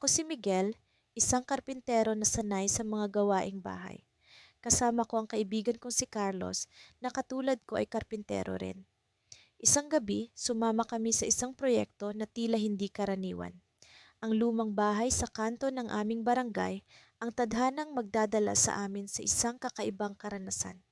Ako si Miguel, isang karpintero na sanay sa mga gawaing bahay. Kasama ko ang kaibigan kong si Carlos na katulad ko ay karpintero rin. Isang gabi, sumama kami sa isang proyekto na tila hindi karaniwan. Ang lumang bahay sa kanto ng aming barangay ang tadhanang magdadala sa amin sa isang kakaibang karanasan.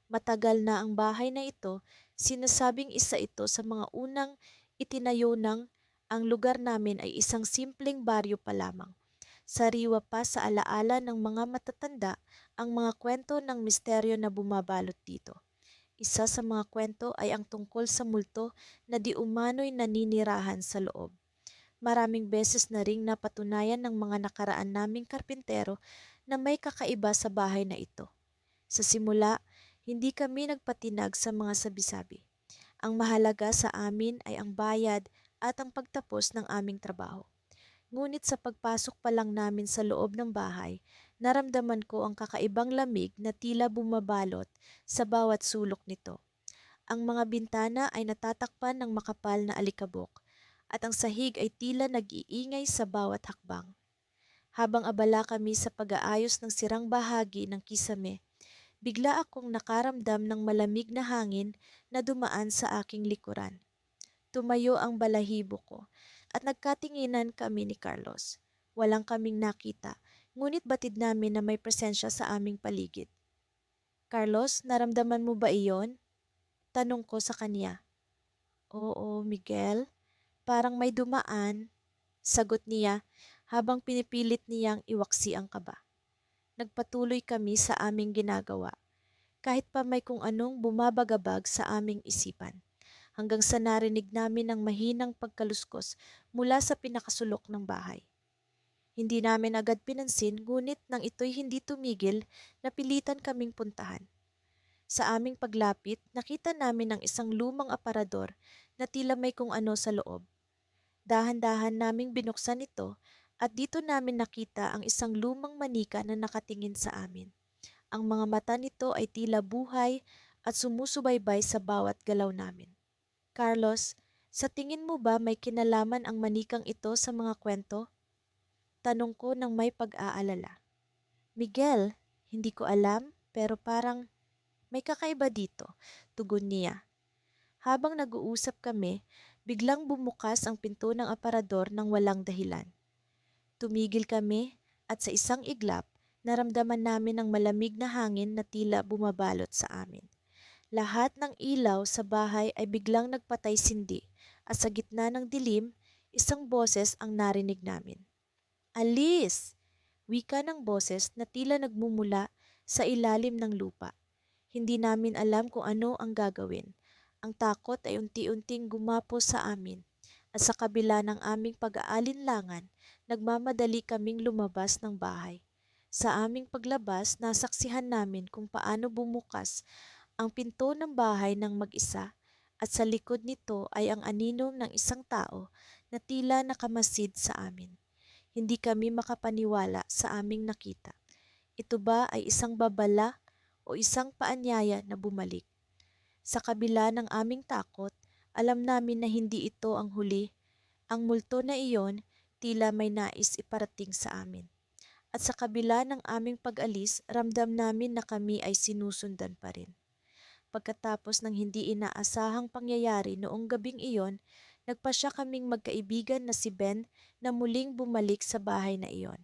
Matagal na ang bahay na ito, sinasabing isa ito sa mga unang itinayo ng ang lugar namin ay isang simpleng baryo pa lamang. Sariwa pa sa alaala ng mga matatanda ang mga kwento ng misteryo na bumabalot dito. Isa sa mga kwento ay ang tungkol sa multo na di umano'y naninirahan sa loob. Maraming beses na ring napatunayan ng mga nakaraan naming karpintero na may kakaiba sa bahay na ito. Sa simula, hindi kami nagpatinag sa mga sabi-sabi. Ang mahalaga sa amin ay ang bayad at ang pagtapos ng aming trabaho. Ngunit sa pagpasok pa lang namin sa loob ng bahay, naramdaman ko ang kakaibang lamig na tila bumabalot sa bawat sulok nito. Ang mga bintana ay natatakpan ng makapal na alikabok at ang sahig ay tila nag-iingay sa bawat hakbang. Habang abala kami sa pag-aayos ng sirang bahagi ng kisame, bigla akong nakaramdam ng malamig na hangin na dumaan sa aking likuran. Tumayo ang balahibo ko at nagkatinginan kami ni Carlos. Walang kaming nakita, ngunit batid namin na may presensya sa aming paligid. Carlos, naramdaman mo ba iyon? Tanong ko sa kanya. Oo, Miguel. Parang may dumaan, sagot niya habang pinipilit niyang iwaksi ang kaba. Nagpatuloy kami sa aming ginagawa, kahit pa may kung anong bumabagabag sa aming isipan, hanggang sa narinig namin ang mahinang pagkaluskos mula sa pinakasulok ng bahay. Hindi namin agad pinansin, ngunit nang ito'y hindi tumigil, napilitan kaming puntahan. Sa aming paglapit, nakita namin ang isang lumang aparador na tila may kung ano sa loob. Dahan-dahan naming binuksan ito at dito namin nakita ang isang lumang manika na nakatingin sa amin. Ang mga mata nito ay tila buhay at sumusubaybay sa bawat galaw namin. Carlos, sa tingin mo ba may kinalaman ang manikang ito sa mga kwento? Tanong ko ng may pag-aalala. Miguel, hindi ko alam pero parang may kakaiba dito, tugon niya. Habang nag-uusap kami, biglang bumukas ang pinto ng aparador ng walang dahilan. Tumigil kami at sa isang iglap, naramdaman namin ang malamig na hangin na tila bumabalot sa amin. Lahat ng ilaw sa bahay ay biglang nagpatay-sindi at sa gitna ng dilim, isang boses ang narinig namin. Alis! Wika ng boses na tila nagmumula sa ilalim ng lupa. Hindi namin alam kung ano ang gagawin. Ang takot ay unti-unting gumapo sa amin at sa kabila ng aming pag-aalinlangan, nagmamadali kaming lumabas ng bahay. Sa aming paglabas, nasaksihan namin kung paano bumukas ang pinto ng bahay ng mag-isa at sa likod nito ay ang anino ng isang tao na tila nakamasid sa amin. Hindi kami makapaniwala sa aming nakita. Ito ba ay isang babala o isang paanyaya na bumalik? Sa kabila ng aming takot, alam namin na hindi ito ang huli. Ang multo na iyon tila may nais iparating sa amin. At sa kabila ng aming pag-alis, ramdam namin na kami ay sinusundan pa rin. Pagkatapos ng hindi inaasahang pangyayari noong gabing iyon, nagpasya kaming magkaibigan na si Ben na muling bumalik sa bahay na iyon.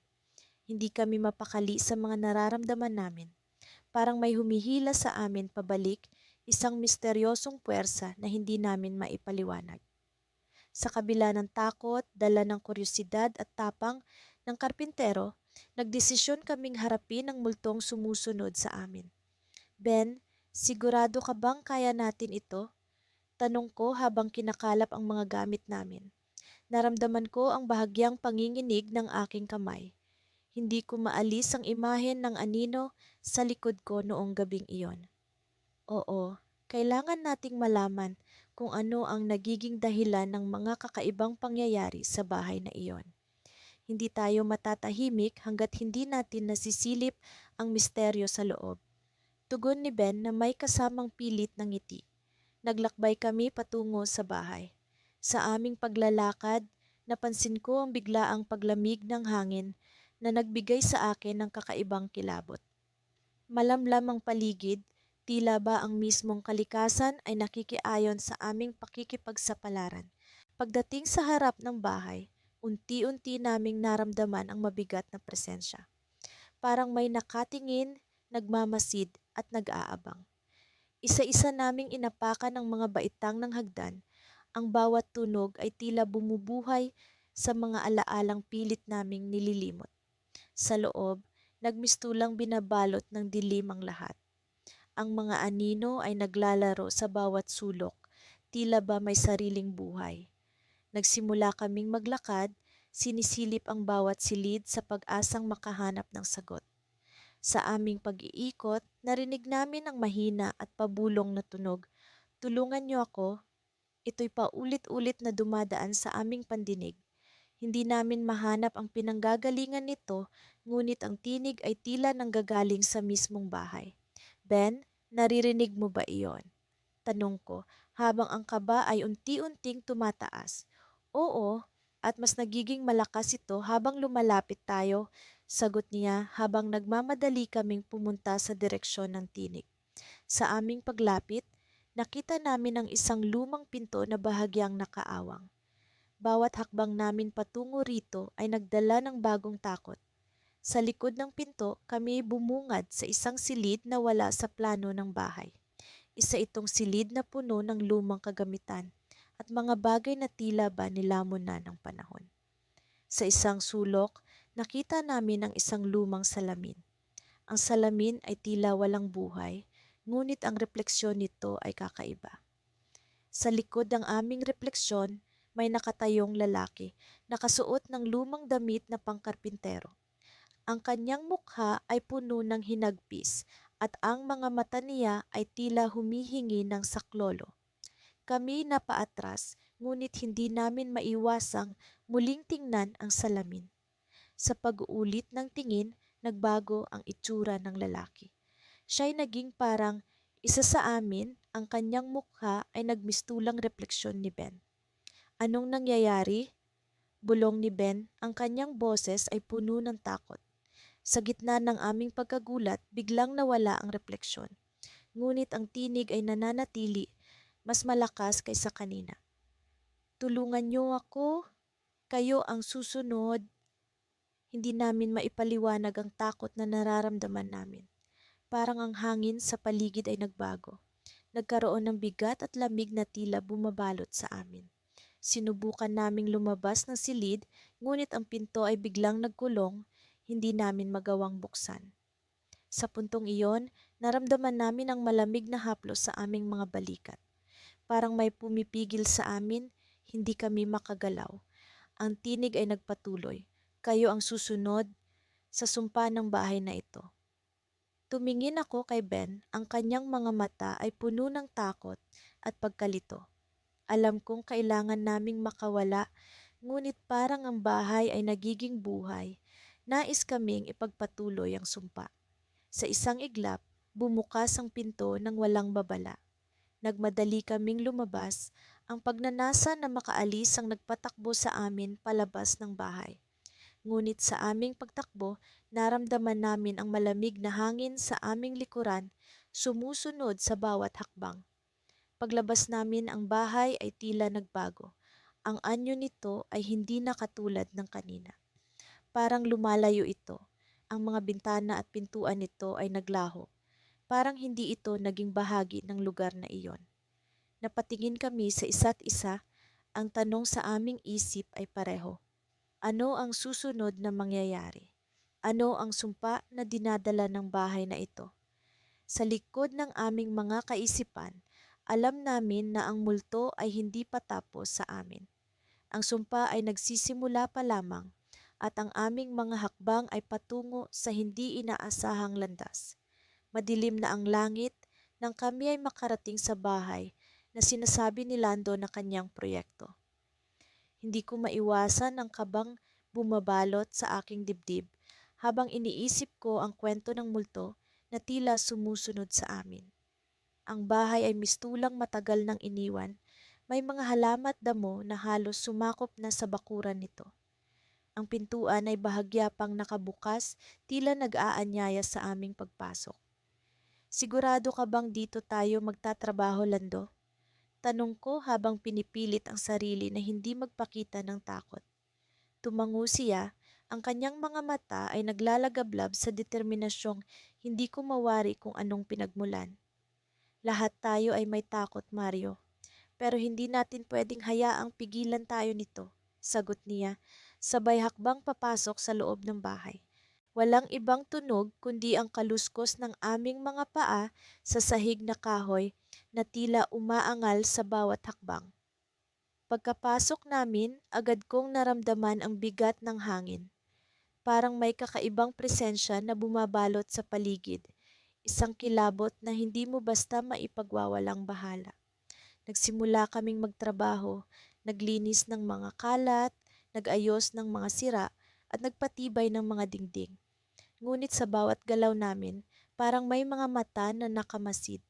Hindi kami mapakali sa mga nararamdaman namin. Parang may humihila sa amin pabalik, isang misteryosong puwersa na hindi namin maipaliwanag. Sa kabila ng takot, dala ng kuryosidad at tapang ng karpintero, nagdesisyon kaming harapin ang multong sumusunod sa amin. Ben, sigurado ka bang kaya natin ito? Tanong ko habang kinakalap ang mga gamit namin. Naramdaman ko ang bahagyang panginginig ng aking kamay. Hindi ko maalis ang imahen ng anino sa likod ko noong gabing iyon. Oo, kailangan nating malaman kung ano ang nagiging dahilan ng mga kakaibang pangyayari sa bahay na iyon. Hindi tayo matatahimik hanggat hindi natin nasisilip ang misteryo sa loob. Tugon ni Ben na may kasamang pilit ng ngiti. Naglakbay kami patungo sa bahay. Sa aming paglalakad, napansin ko ang biglaang paglamig ng hangin na nagbigay sa akin ng kakaibang kilabot. Malamlam ang paligid, tila ba ang mismong kalikasan ay nakikiayon sa aming pakikipagsapalaran. Pagdating sa harap ng bahay, unti-unti naming naramdaman ang mabigat na presensya. Parang may nakatingin, nagmamasid at nag-aabang. Isa-isa naming inapakan ang mga baitang ng hagdan. Ang bawat tunog ay tila bumubuhay sa mga alaalang pilit naming nililimot. Sa loob, nagmistulang binabalot ng dilim ang lahat. Ang mga anino ay naglalaro sa bawat sulok, tila ba may sariling buhay. Nagsimula kaming maglakad, sinisilip ang bawat silid sa pag-asang makahanap ng sagot. Sa aming pag-iikot, narinig namin ang mahina at pabulong na tunog. Tulungan niyo ako. Ito'y paulit-ulit na dumadaan sa aming pandinig. Hindi namin mahanap ang pinanggagalingan nito, ngunit ang tinig ay tila nanggagaling sa mismong bahay. Ben, naririnig mo ba iyon? Tanong ko, habang ang kaba ay unti-unting tumataas. Oo, at mas nagiging malakas ito habang lumalapit tayo, sagot niya habang nagmamadali kaming pumunta sa direksyon ng tinig. Sa aming paglapit, nakita namin ang isang lumang pinto na bahagyang nakaawang. Bawat hakbang namin patungo rito ay nagdala ng bagong takot. Sa likod ng pinto, kami bumungad sa isang silid na wala sa plano ng bahay. Isa itong silid na puno ng lumang kagamitan at mga bagay na tila ba nilamon na ng panahon. Sa isang sulok, nakita namin ang isang lumang salamin. Ang salamin ay tila walang buhay, ngunit ang refleksyon nito ay kakaiba. Sa likod ng aming refleksyon, may nakatayong lalaki, nakasuot ng lumang damit na pangkarpintero. Ang kanyang mukha ay puno ng hinagpis at ang mga mata niya ay tila humihingi ng saklolo. Kami napaatras, ngunit hindi namin maiwasang muling tingnan ang salamin. Sa pag-uulit ng tingin, nagbago ang itsura ng lalaki. Siya'y naging parang isa sa amin, ang kanyang mukha ay nagmistulang refleksyon ni Ben. Anong nangyayari? Bulong ni Ben, ang kanyang boses ay puno ng takot. Sa gitna ng aming pagkagulat, biglang nawala ang refleksyon. Ngunit ang tinig ay nananatili, mas malakas kaysa kanina. Tulungan niyo ako, kayo ang susunod. Hindi namin maipaliwanag ang takot na nararamdaman namin. Parang ang hangin sa paligid ay nagbago. Nagkaroon ng bigat at lamig na tila bumabalot sa amin. Sinubukan naming lumabas ng silid, ngunit ang pinto ay biglang nagkulong, hindi namin magawang buksan. Sa puntong iyon, naramdaman namin ang malamig na haplos sa aming mga balikat. Parang may pumipigil sa amin, hindi kami makagalaw. Ang tinig ay nagpatuloy. Kayo ang susunod sa sumpa ng bahay na ito. Tumingin ako kay Ben, ang kanyang mga mata ay puno ng takot at pagkalito. Alam kong kailangan naming makawala, ngunit parang ang bahay ay nagiging buhay. Nais kaming ipagpatuloy ang sumpa. Sa isang iglap, bumukas ang pinto ng walang babala. Nagmadali kaming lumabas, ang pagnanasa na makaalis ang nagpatakbo sa amin palabas ng bahay. Ngunit sa aming pagtakbo, naramdaman namin ang malamig na hangin sa aming likuran, sumusunod sa bawat hakbang. Paglabas namin ang bahay ay tila nagbago. Ang anyo nito ay hindi na katulad ng kanina. Parang lumalayo ito. Ang mga bintana at pintuan nito ay naglaho. Parang hindi ito naging bahagi ng lugar na iyon. Napatingin kami sa isa't isa, ang tanong sa aming isip ay pareho. Ano ang susunod na mangyayari? Ano ang sumpa na dinadala ng bahay na ito? Sa likod ng aming mga kaisipan, alam namin na ang multo ay hindi pa tapos sa amin. Ang sumpa ay nagsisimula pa lamang at ang aming mga hakbang ay patungo sa hindi inaasahang landas. Madilim na ang langit nang kami ay makarating sa bahay na sinasabi ni Lando na kanyang proyekto. Hindi ko maiwasan ang kabang bumabalot sa aking dibdib habang iniisip ko ang kwento ng multo na tila sumusunod sa amin. Ang bahay ay mistulang matagal nang iniwan, May mga halamat damo na halos sumakop na sa bakuran nito. Ang pintuan ay bahagya pang nakabukas, tila nag-aanyaya sa aming pagpasok. Sigurado ka bang dito tayo magtatrabaho, Lando? Tanong ko habang pinipilit ang sarili na hindi magpakita ng takot. Tumango siya, ang kanyang mga mata ay naglalagablab sa determinasyong hindi ko mawari kung anong pinagmulan. Lahat tayo ay may takot, Mario. Pero hindi natin pwedeng hayaang pigilan tayo nito, sagot niya, sabay hakbang papasok sa loob ng bahay. Walang ibang tunog kundi ang kaluskos ng aming mga paa sa sahig na kahoy na tila umaangal sa bawat hakbang. Pagkapasok namin, agad kong naramdaman ang bigat ng hangin. Parang may kakaibang presensya na bumabalot sa paligid, isang kilabot na hindi mo basta maipagwawalang bahala. Nagsimula kaming magtrabaho, naglinis ng mga kalat, nag-ayos ng mga sira, at nagpatibay ng mga dingding. Ngunit sa bawat galaw namin, parang may mga mata na nakamasid,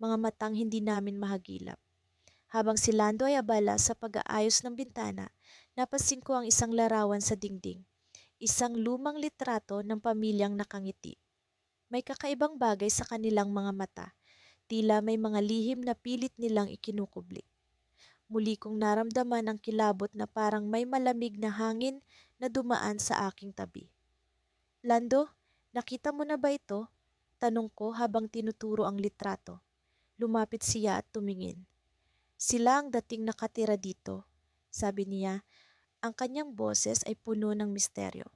mga matang hindi namin mahagilap. Habang si Lando ay abala sa pag-aayos ng bintana, napansin ko ang isang larawan sa dingding, isang lumang litrato ng pamilyang nakangiti. May kakaibang bagay sa kanilang mga mata, tila may mga lihim na pilit nilang ikinukubli. Muli kong naramdaman ang kilabot na parang may malamig na hangin na dumaan sa aking tabi. Lando, nakita mo na ba ito? Tanong ko habang tinuturo ang litrato. Lumapit siya at tumingin. Sila ang dating nakatira dito, sabi niya. Ang kanyang boses ay puno ng misteryo.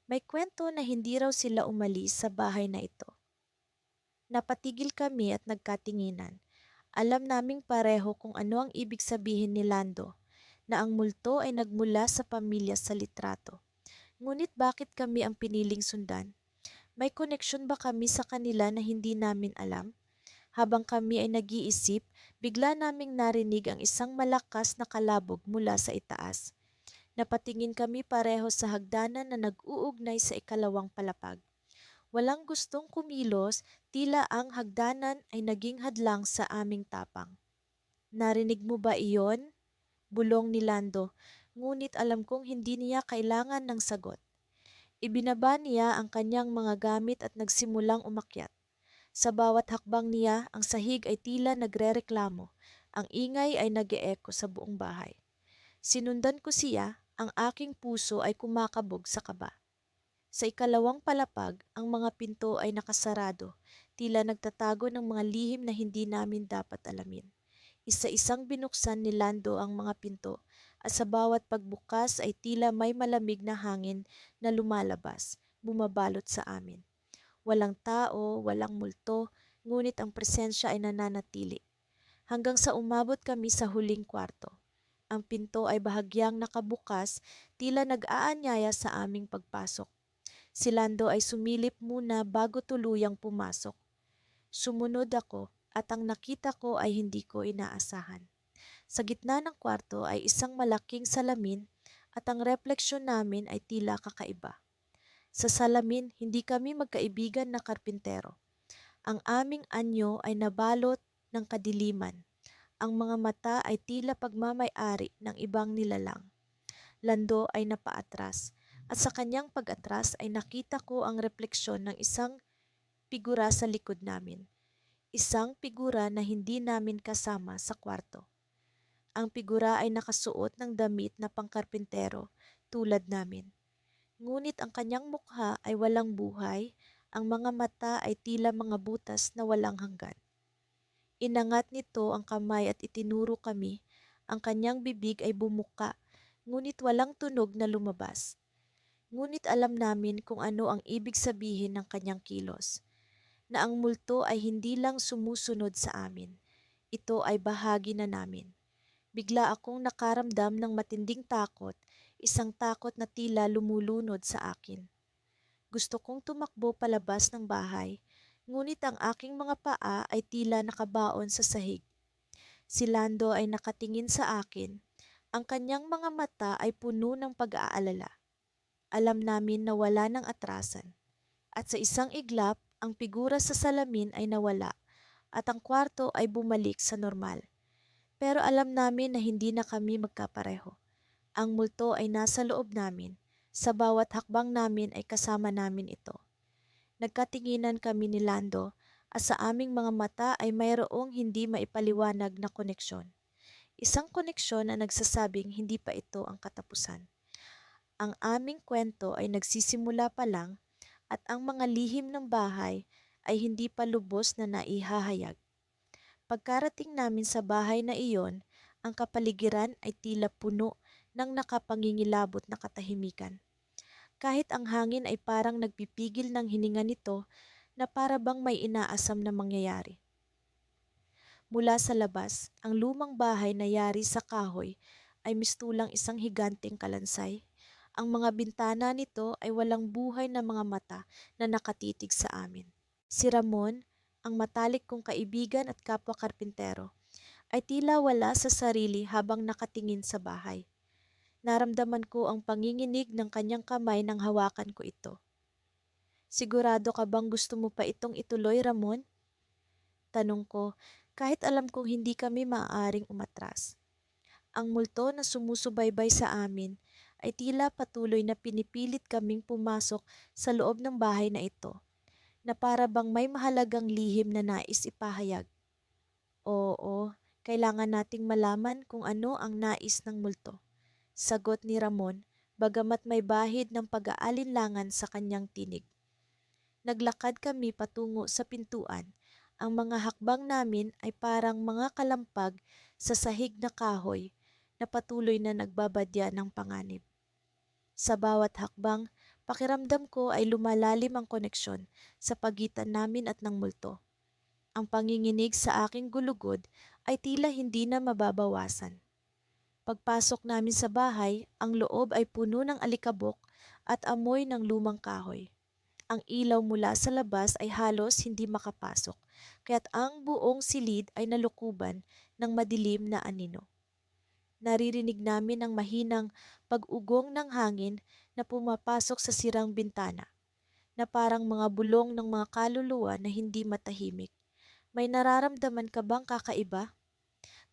May kwento na hindi raw sila umalis sa bahay na ito. Napatigil kami at nagkatinginan. Alam naming pareho kung ano ang ibig sabihin ni Lando, na ang multo ay nagmula sa pamilya sa litrato. Ngunit bakit kami ang piniling sundan? May koneksyon ba kami sa kanila na hindi namin alam? Habang kami ay nag-iisip, bigla naming narinig ang isang malakas na kalabog mula sa itaas. Napatingin kami pareho sa hagdanan na nag-uugnay sa ikalawang palapag. Walang gustong kumilos, tila ang hagdanan ay naging hadlang sa aming tapang. Narinig mo ba iyon? Bulong ni Lando, ngunit alam kong hindi niya kailangan ng sagot. Ibinaba niya ang kanyang mga gamit at nagsimulang umakyat. Sa bawat hakbang niya, ang sahig ay tila nagrereklamo. Ang ingay ay nag-eeko sa buong bahay. Sinundan ko siya, ang aking puso ay kumakabog sa kaba. Sa ikalawang palapag, ang mga pinto ay nakasarado, tila nagtatago ng mga lihim na hindi namin dapat alamin. Isa-isang binuksan ni Lando ang mga pinto at sa bawat pagbukas ay tila may malamig na hangin na lumalabas, bumabalot sa amin. Walang tao, walang multo, ngunit ang presensya ay nananatili. Hanggang sa umabot kami sa huling kwarto. Ang pinto ay bahagyang nakabukas, tila nag-aanyaya sa aming pagpasok. Si Lando ay sumilip muna bago tuluyang pumasok. Sumunod ako at ang nakita ko ay hindi ko inaasahan. Sa gitna ng kwarto ay isang malaking salamin at ang refleksyon namin ay tila kakaiba. Sa salamin, hindi kami magkaibigan na karpintero. Ang aming anyo ay nabalot ng kadiliman. Ang mga mata ay tila pagmamay-ari ng ibang nilalang. Lando ay napaatras at sa kanyang pag-atras ay nakita ko ang refleksyon ng isang figura sa likod namin. Isang figura na hindi namin kasama sa kwarto. Ang figura ay nakasuot ng damit na pangkarpintero tulad namin. Ngunit ang kanyang mukha ay walang buhay, ang mga mata ay tila mga butas na walang hanggan. Inangat nito ang kamay at itinuro kami, ang kanyang bibig ay bumuka, ngunit walang tunog na lumabas. Ngunit alam namin kung ano ang ibig sabihin ng kanyang kilos, na ang multo ay hindi lang sumusunod sa amin, ito ay bahagi na namin. Bigla akong nakaramdam ng matinding takot, isang takot na tila lumulunod sa akin. Gusto kong tumakbo palabas ng bahay, ngunit ang aking mga paa ay tila nakabaon sa sahig. Si Lando ay nakatingin sa akin, ang kanyang mga mata ay puno ng pag-aalala. Alam namin na wala ng atrasan. At sa isang iglap, ang figura sa salamin ay nawala at ang kwarto ay bumalik sa normal. Pero alam namin na hindi na kami magkapareho. Ang multo ay nasa loob namin. Sa bawat hakbang namin ay kasama namin ito. Nagkatinginan kami ni Lando at sa aming mga mata ay mayroong hindi maipaliwanag na koneksyon. Isang koneksyon na nagsasabing hindi pa ito ang katapusan. Ang aming kwento ay nagsisimula pa lang at ang mga lihim ng bahay ay hindi pa lubos na naihahayag. Pagkarating namin sa bahay na iyon, ang kapaligiran ay tila puno ng nakapangingilabot na katahimikan. Kahit ang hangin ay parang nagpipigil ng hininga nito na para bang may inaasam na mangyayari. Mula sa labas, ang lumang bahay na yari sa kahoy ay mistulang isang higanteng kalansay. Ang mga bintana nito ay walang buhay na mga mata na nakatitig sa amin. Si Ramon, ang matalik kong kaibigan at kapwa karpintero, ay tila wala sa sarili habang nakatingin sa bahay. Naramdaman ko ang panginginig ng kanyang kamay nang hawakan ko ito. Sigurado ka bang gusto mo pa itong ituloy, Ramon? Tanong ko, kahit alam kong hindi kami maaaring umatras. Ang multo na sumusubaybay sa amin ay tila patuloy na pinipilit kaming pumasok sa loob ng bahay na ito, na para bang may mahalagang lihim na nais ipahayag. Oo, kailangan nating malaman kung ano ang nais ng multo. Sagot ni Ramon, bagamat may bahid ng pag-aalinlangan sa kanyang tinig. Naglakad kami patungo sa pintuan. Ang mga hakbang namin ay parang mga kalampag sa sahig na kahoy na patuloy na nagbabadya ng panganib. Sa bawat hakbang, pakiramdam ko ay lumalalim ang koneksyon sa pagitan namin at ng multo. Ang panginginig sa aking gulugod ay tila hindi na mababawasan. Pagpasok namin sa bahay, ang loob ay puno ng alikabok at amoy ng lumang kahoy. Ang ilaw mula sa labas ay halos hindi makapasok, kaya't ang buong silid ay nalukuban ng madilim na anino. Naririnig namin ang mahinang pag-ugong ng hangin na pumapasok sa sirang bintana, na parang mga bulong ng mga kaluluwa na hindi matahimik. May nararamdaman ka bang kakaiba?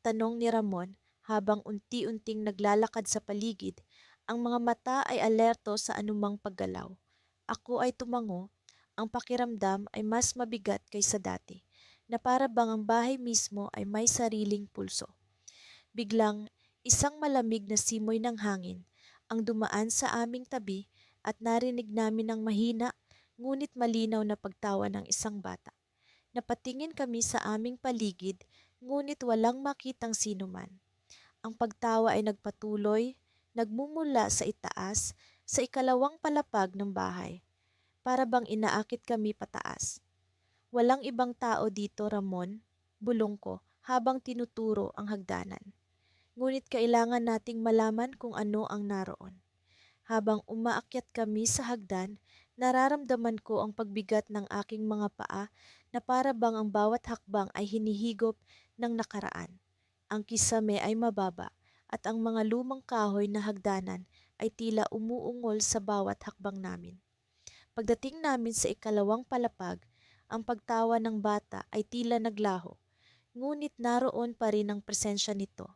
Tanong ni Ramon habang unti-unting naglalakad sa paligid. Ang mga mata ay alerto sa anumang paggalaw. Ako ay tumango, ang pakiramdam ay mas mabigat kaysa dati, na para bang ang bahay mismo ay may sariling pulso. Biglang, isang malamig na simoy ng hangin ang dumaan sa aming tabi at narinig namin ang mahina ngunit malinaw na pagtawa ng isang bata. Napatingin kami sa aming paligid ngunit walang makitang sinuman. Ang pagtawa ay nagpatuloy, nagmumula sa itaas, sa ikalawang palapag ng bahay. Para bang inaakit kami pataas. Walang ibang tao dito, Ramon, bulong ko habang tinuturo ang hagdanan. Ngunit kailangan nating malaman kung ano ang naroon. Habang umaakyat kami sa hagdan, nararamdaman ko ang pagbigat ng aking mga paa na para bang ang bawat hakbang ay hinihigop ng nakaraan. Ang kisame ay mababa at ang mga lumang kahoy na hagdanan ay tila umuungol sa bawat hakbang namin. Pagdating namin sa ikalawang palapag, ang pagtawa ng bata ay tila naglaho, ngunit naroon pa rin ang presensya nito.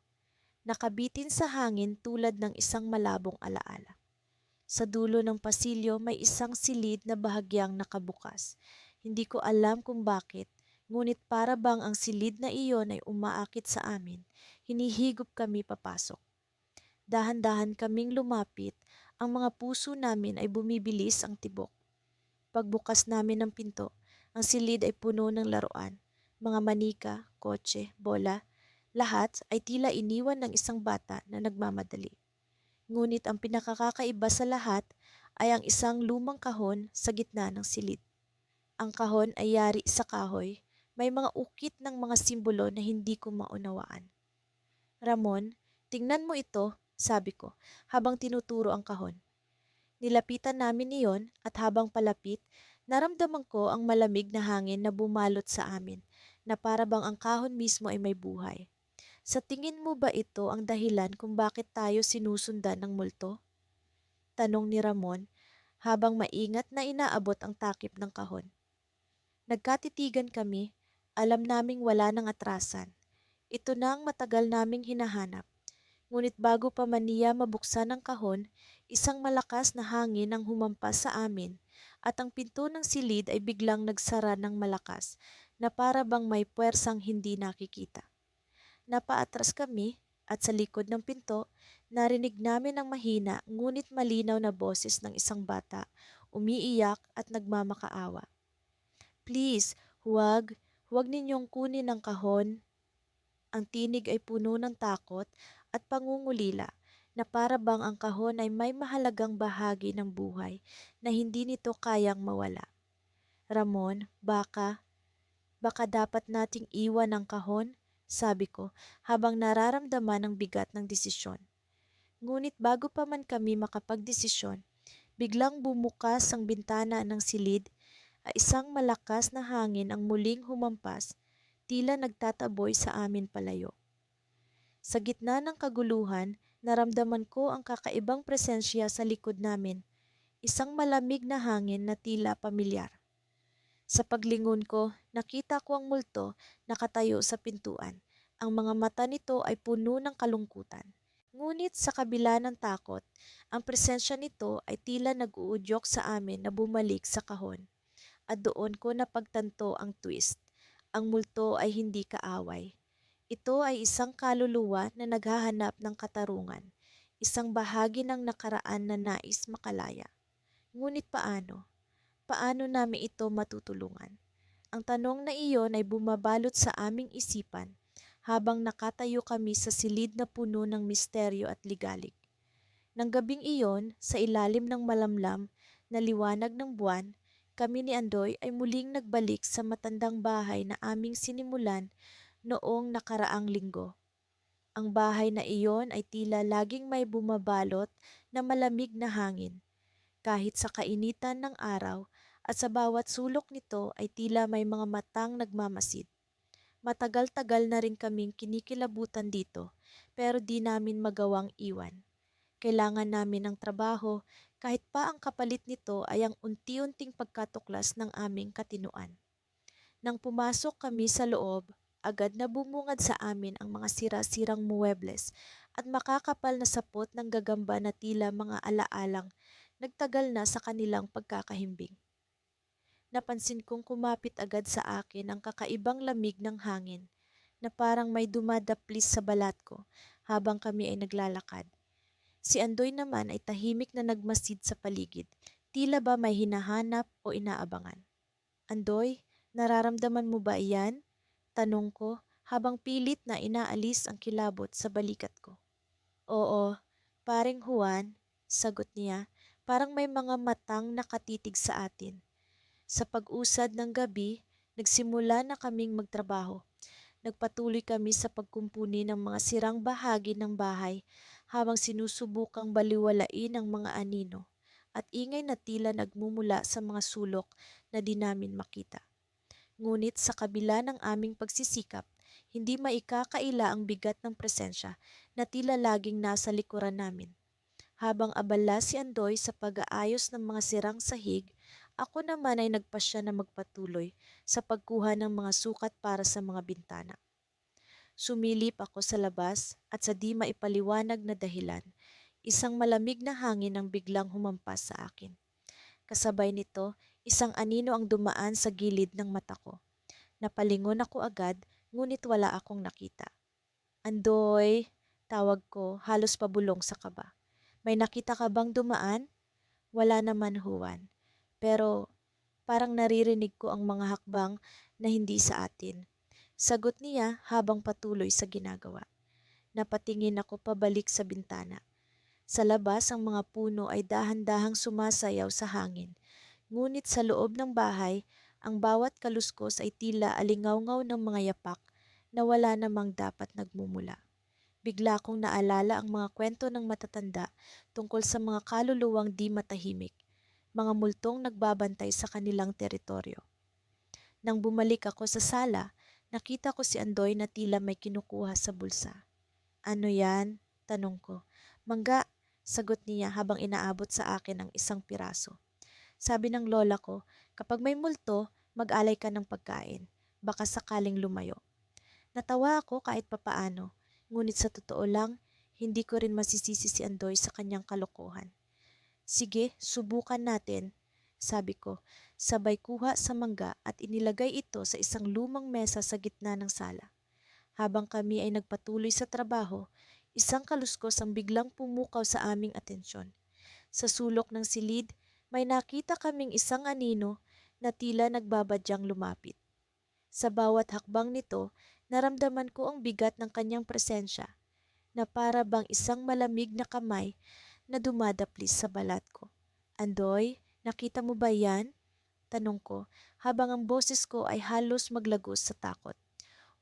Nakabitin sa hangin tulad ng isang malabong alaala. Sa dulo ng pasilyo may isang silid na bahagyang nakabukas. Hindi ko alam kung bakit, ngunit para bang ang silid na iyon ay umaakit sa amin. Hinihigop kami papasok. Dahan-dahan kaming lumapit, ang mga puso namin ay bumibilis ang tibok. Pagbukas namin ng pinto, ang silid ay puno ng laruan, mga manika, kotse, bola, lahat ay tila iniwan ng isang bata na nagmamadali. Ngunit ang pinakakakaiba sa lahat ay ang isang lumang kahon sa gitna ng silid. Ang kahon ay yari sa kahoy, may mga ukit ng mga simbolo na hindi ko maunawaan. Ramon, tingnan mo ito, sabi ko, habang tinuturo ang kahon. Nilapitan namin iyon at habang palapit, naramdaman ko ang malamig na hangin na bumalot sa amin, na para bang ang kahon mismo ay may buhay. Sa tingin mo ba ito ang dahilan kung bakit tayo sinusundan ng multo? Tanong ni Ramon habang maingat na inaabot ang takip ng kahon. Nagkatitigan kami, alam naming wala nang atrasan. Ito na ang matagal naming hinahanap. Ngunit bago pa man niya mabuksan ang kahon, isang malakas na hangin ang humampas sa amin at ang pinto ng silid ay biglang nagsara ng malakas na para bang may puwersang hindi nakikita. Napaatras kami at sa likod ng pinto, narinig namin ang mahina ngunit malinaw na boses ng isang bata, umiiyak at nagmamakaawa. Please, huwag ninyong kunin ang kahon. Ang tinig ay puno ng takot at pangungulila na para bang ang kahon ay may mahalagang bahagi ng buhay na hindi nito kayang mawala. Ramon, baka dapat nating iwan ang kahon, sabi ko habang nararamdaman ang bigat ng desisyon. Ngunit bago pa man kami makapagdesisyon, biglang bumukas ang bintana ng silid at isang malakas na hangin ang muling humampas, tila nagtataboy sa amin palayo. Sa gitna ng kaguluhan, naramdaman ko ang kakaibang presensya sa likod namin, isang malamig na hangin na tila pamilyar. Sa paglingon ko, nakita ko ang multo nakatayo sa pintuan. Ang mga mata nito ay puno ng kalungkutan. Ngunit sa kabila ng takot, ang presensya nito ay tila nag-uudyok sa amin na bumalik sa kahon. At doon ko napagtanto ang twist. Ang multo ay hindi kaaway. Ito ay isang kaluluwa na naghahanap ng katarungan, isang bahagi ng nakaraan na nais makalaya. Ngunit paano? Paano namin ito matutulungan? Ang tanong na iyon ay bumabalot sa aming isipan habang nakatayo kami sa silid na puno ng misteryo at ligalig. Nang gabing iyon, sa ilalim ng malamlam na liwanag ng buwan, kami ni Andoy ay muling nagbalik sa matandang bahay na aming sinimulan noong nakaraang linggo. Ang bahay na iyon ay tila laging may bumabalot na malamig na hangin. Kahit sa kainitan ng araw at sa bawat sulok nito ay tila may mga matang nagmamasid. Matagal-tagal na rin kaming kinikilabutan dito pero di namin magawang iwan. Kailangan namin ng trabaho kahit pa ang kapalit nito ay ang unti-unting pagkatuklas ng aming katinuan. Nang pumasok kami sa loob, agad na bumungad sa amin ang mga sira-sirang muebles at makakapal na sapot ng gagamba na tila mga alaalang nagtagal na sa kanilang pagkakahimbing. Napansin kong kumapit agad sa akin ang kakaibang lamig ng hangin na parang may dumadaplis sa balat ko habang kami ay naglalakad. Si Andoy naman ay tahimik na nagmasid sa paligid, tila ba may hinahanap o inaabangan. Andoy, nararamdaman mo ba iyan? Tanong ko habang pilit na inaalis ang kilabot sa balikat ko. Oo, paring Juan, sagot niya, parang may mga matang nakatitig sa atin. Sa pag-usad ng gabi, nagsimula na kaming magtrabaho. Nagpatuloy kami sa pagkumpuni ng mga sirang bahagi ng bahay habang sinusubukang baliwalain ang mga anino at ingay na tila nagmumula sa mga sulok na di namin makita. Ngunit sa kabila ng aming pagsisikap, hindi maikakaila ang bigat ng presensya na tila laging nasa likuran namin. Habang abala si Andoy sa pag-aayos ng mga sirang sahig, ako naman ay nagpasya na magpatuloy sa pagkuha ng mga sukat para sa mga bintana. Sumilip ako sa labas at sa di maipaliwanag na dahilan, isang malamig na hangin ang biglang humampas sa akin. Kasabay nito, isang anino ang dumaan sa gilid ng mata ko. Napalingon ako agad, ngunit wala akong nakita. Andoy, tawag ko, halos pabulong sa kaba. May nakita ka bang dumaan? Wala naman, Juan. Pero parang naririnig ko ang mga hakbang na hindi sa atin. Sagot niya habang patuloy sa ginagawa. Napatingin ako pabalik sa bintana. Sa labas ang mga puno ay dahan-dahang sumasayaw sa hangin. Ngunit sa loob ng bahay, ang bawat kaluskos ay tila alingawngaw ng mga yapak na wala namang dapat nagmumula. Bigla kong naalala ang mga kwento ng matatanda tungkol sa mga kaluluwang di matahimik, mga multong nagbabantay sa kanilang teritoryo. Nang bumalik ako sa sala, nakita ko si Andoy na tila may kinukuha sa bulsa. Ano yan? Tanong ko. Mangga, sagot niya habang inaabot sa akin ang isang piraso. Sabi ng lola ko, kapag may multo, mag-alay ka ng pagkain. Baka sakaling lumayo. Natawa ako kahit papaano, ngunit sa totoo lang, hindi ko rin masisisi si Andoy sa kanyang kalokohan. Sige, subukan natin, sabi ko, sabay kuha sa mangga at inilagay ito sa isang lumang mesa sa gitna ng sala. Habang kami ay nagpatuloy sa trabaho, isang kaluskos ang biglang pumukaw sa aming atensyon. Sa sulok ng silid, may nakita kaming isang anino na tila nagbabadyang lumapit. Sa bawat hakbang nito, naramdaman ko ang bigat ng kanyang presensya na para bang isang malamig na kamay na dumadaplis sa balat ko. Andoy, nakita mo ba yan? Tanong ko habang ang boses ko ay halos maglagos sa takot.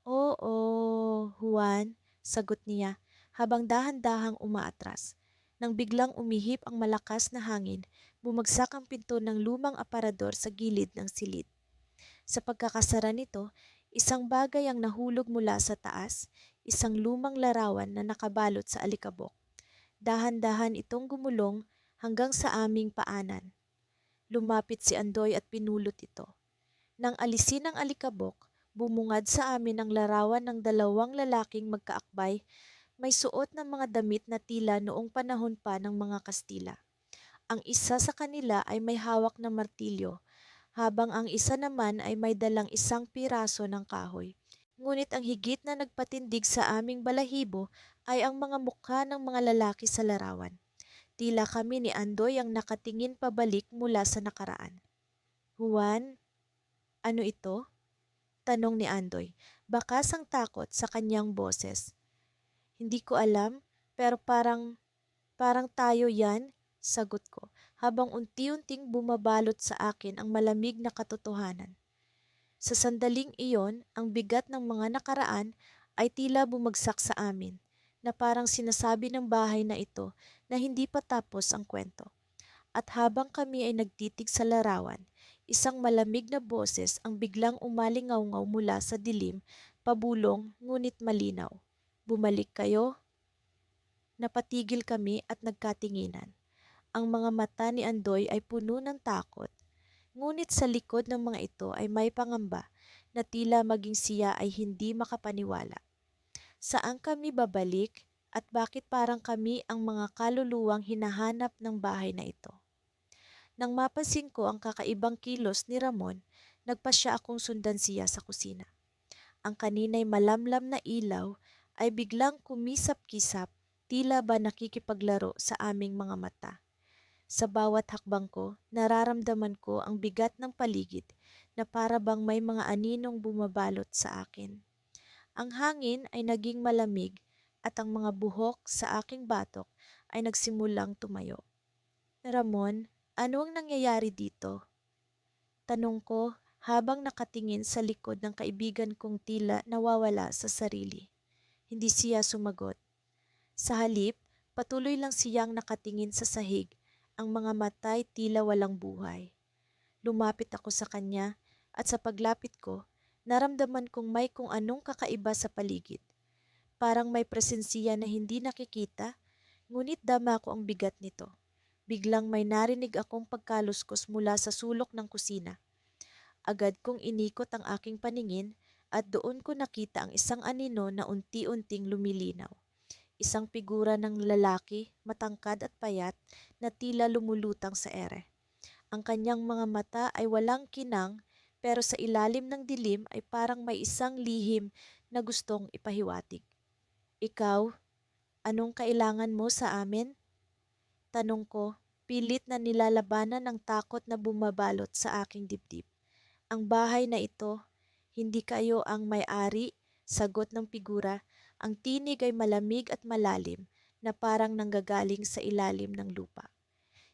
Oo, Juan, sagot niya habang dahan-dahang umaatras. Nang biglang umihip ang malakas na hangin, bumagsak ang pinto ng lumang aparador sa gilid ng silid. Sa pagkakasara nito, isang bagay ang nahulog mula sa taas, isang lumang larawan na nakabalot sa alikabok. Dahan-dahan itong gumulong hanggang sa aming paanan. Lumapit si Andoy at pinulot ito. Nang alisin ang alikabok, bumungad sa amin ang larawan ng dalawang lalaking magkaakbay, may suot ng mga damit na tila noong panahon pa ng mga Kastila. Ang isa sa kanila ay may hawak na martilyo, habang ang isa naman ay may dalang isang piraso ng kahoy. Ngunit ang higit na nagpatindig sa aming balahibo ay ang mga mukha ng mga lalaki sa larawan. Tila kami ni Andoy ang nakatingin pabalik mula sa nakaraan. Juan, ano ito? Tanong ni Andoy, bakas ang takot sa kanyang boses. Hindi ko alam, pero parang tayo yan, sagot ko, habang unti-unting bumabalot sa akin ang malamig na katotohanan. Sa sandaling iyon, ang bigat ng mga nakaraan ay tila bumagsak sa amin, na parang sinasabi ng bahay na ito na hindi pa tapos ang kwento. At habang kami ay nagtitig sa larawan, isang malamig na boses ang biglang umalingaw-ngaw mula sa dilim, pabulong ngunit malinaw. Bumalik kayo? Napatigil kami at nagkatinginan. Ang mga mata ni Andoy ay puno ng takot, ngunit sa likod ng mga ito ay may pangamba na tila maging siya ay hindi makapaniwala. Saan kami babalik at bakit parang kami ang mga kaluluwang hinahanap ng bahay na ito? Nang mapansin ko ang kakaibang kilos ni Ramon, nagpasya akong sundan siya sa kusina. Ang kanina'y malamlam na ilaw ay biglang kumisap-kisap, tila ba nakikipaglaro sa aming mga mata. Sa bawat hakbang ko, nararamdaman ko ang bigat ng paligid na para bang may mga aninong bumabalot sa akin. Ang hangin ay naging malamig at ang mga buhok sa aking batok ay nagsimulang tumayo. Ramon, ano ang nangyayari dito? Tanong ko habang nakatingin sa likod ng kaibigan kong tila nawawala sa sarili. Hindi siya sumagot. Sa halip, patuloy lang siyang nakatingin sa sahig, ang mga mata'y tila walang buhay. Lumapit ako sa kanya at sa paglapit ko, naramdaman kong may kung anong kakaiba sa paligid. Parang may presensiya na hindi nakikita, ngunit dama ko ang bigat nito. Biglang may narinig akong pagkaluskos mula sa sulok ng kusina. Agad kong inikot ang aking paningin at doon ko nakita ang isang anino na unti-unting lumilinaw. Isang figura ng lalaki, matangkad at payat, na tila lumulutang sa ere. Ang kanyang mga mata ay walang kinang, pero sa ilalim ng dilim ay parang may isang lihim na gustong ipahiwatig. Ikaw, anong kailangan mo sa amin? Tanong ko, pilit na nilalabanan ng takot na bumabalot sa aking dibdib. Ang bahay na ito, hindi kayo ang may-ari, sagot ng figura. Ang tinig ay malamig at malalim na parang nanggagaling sa ilalim ng lupa.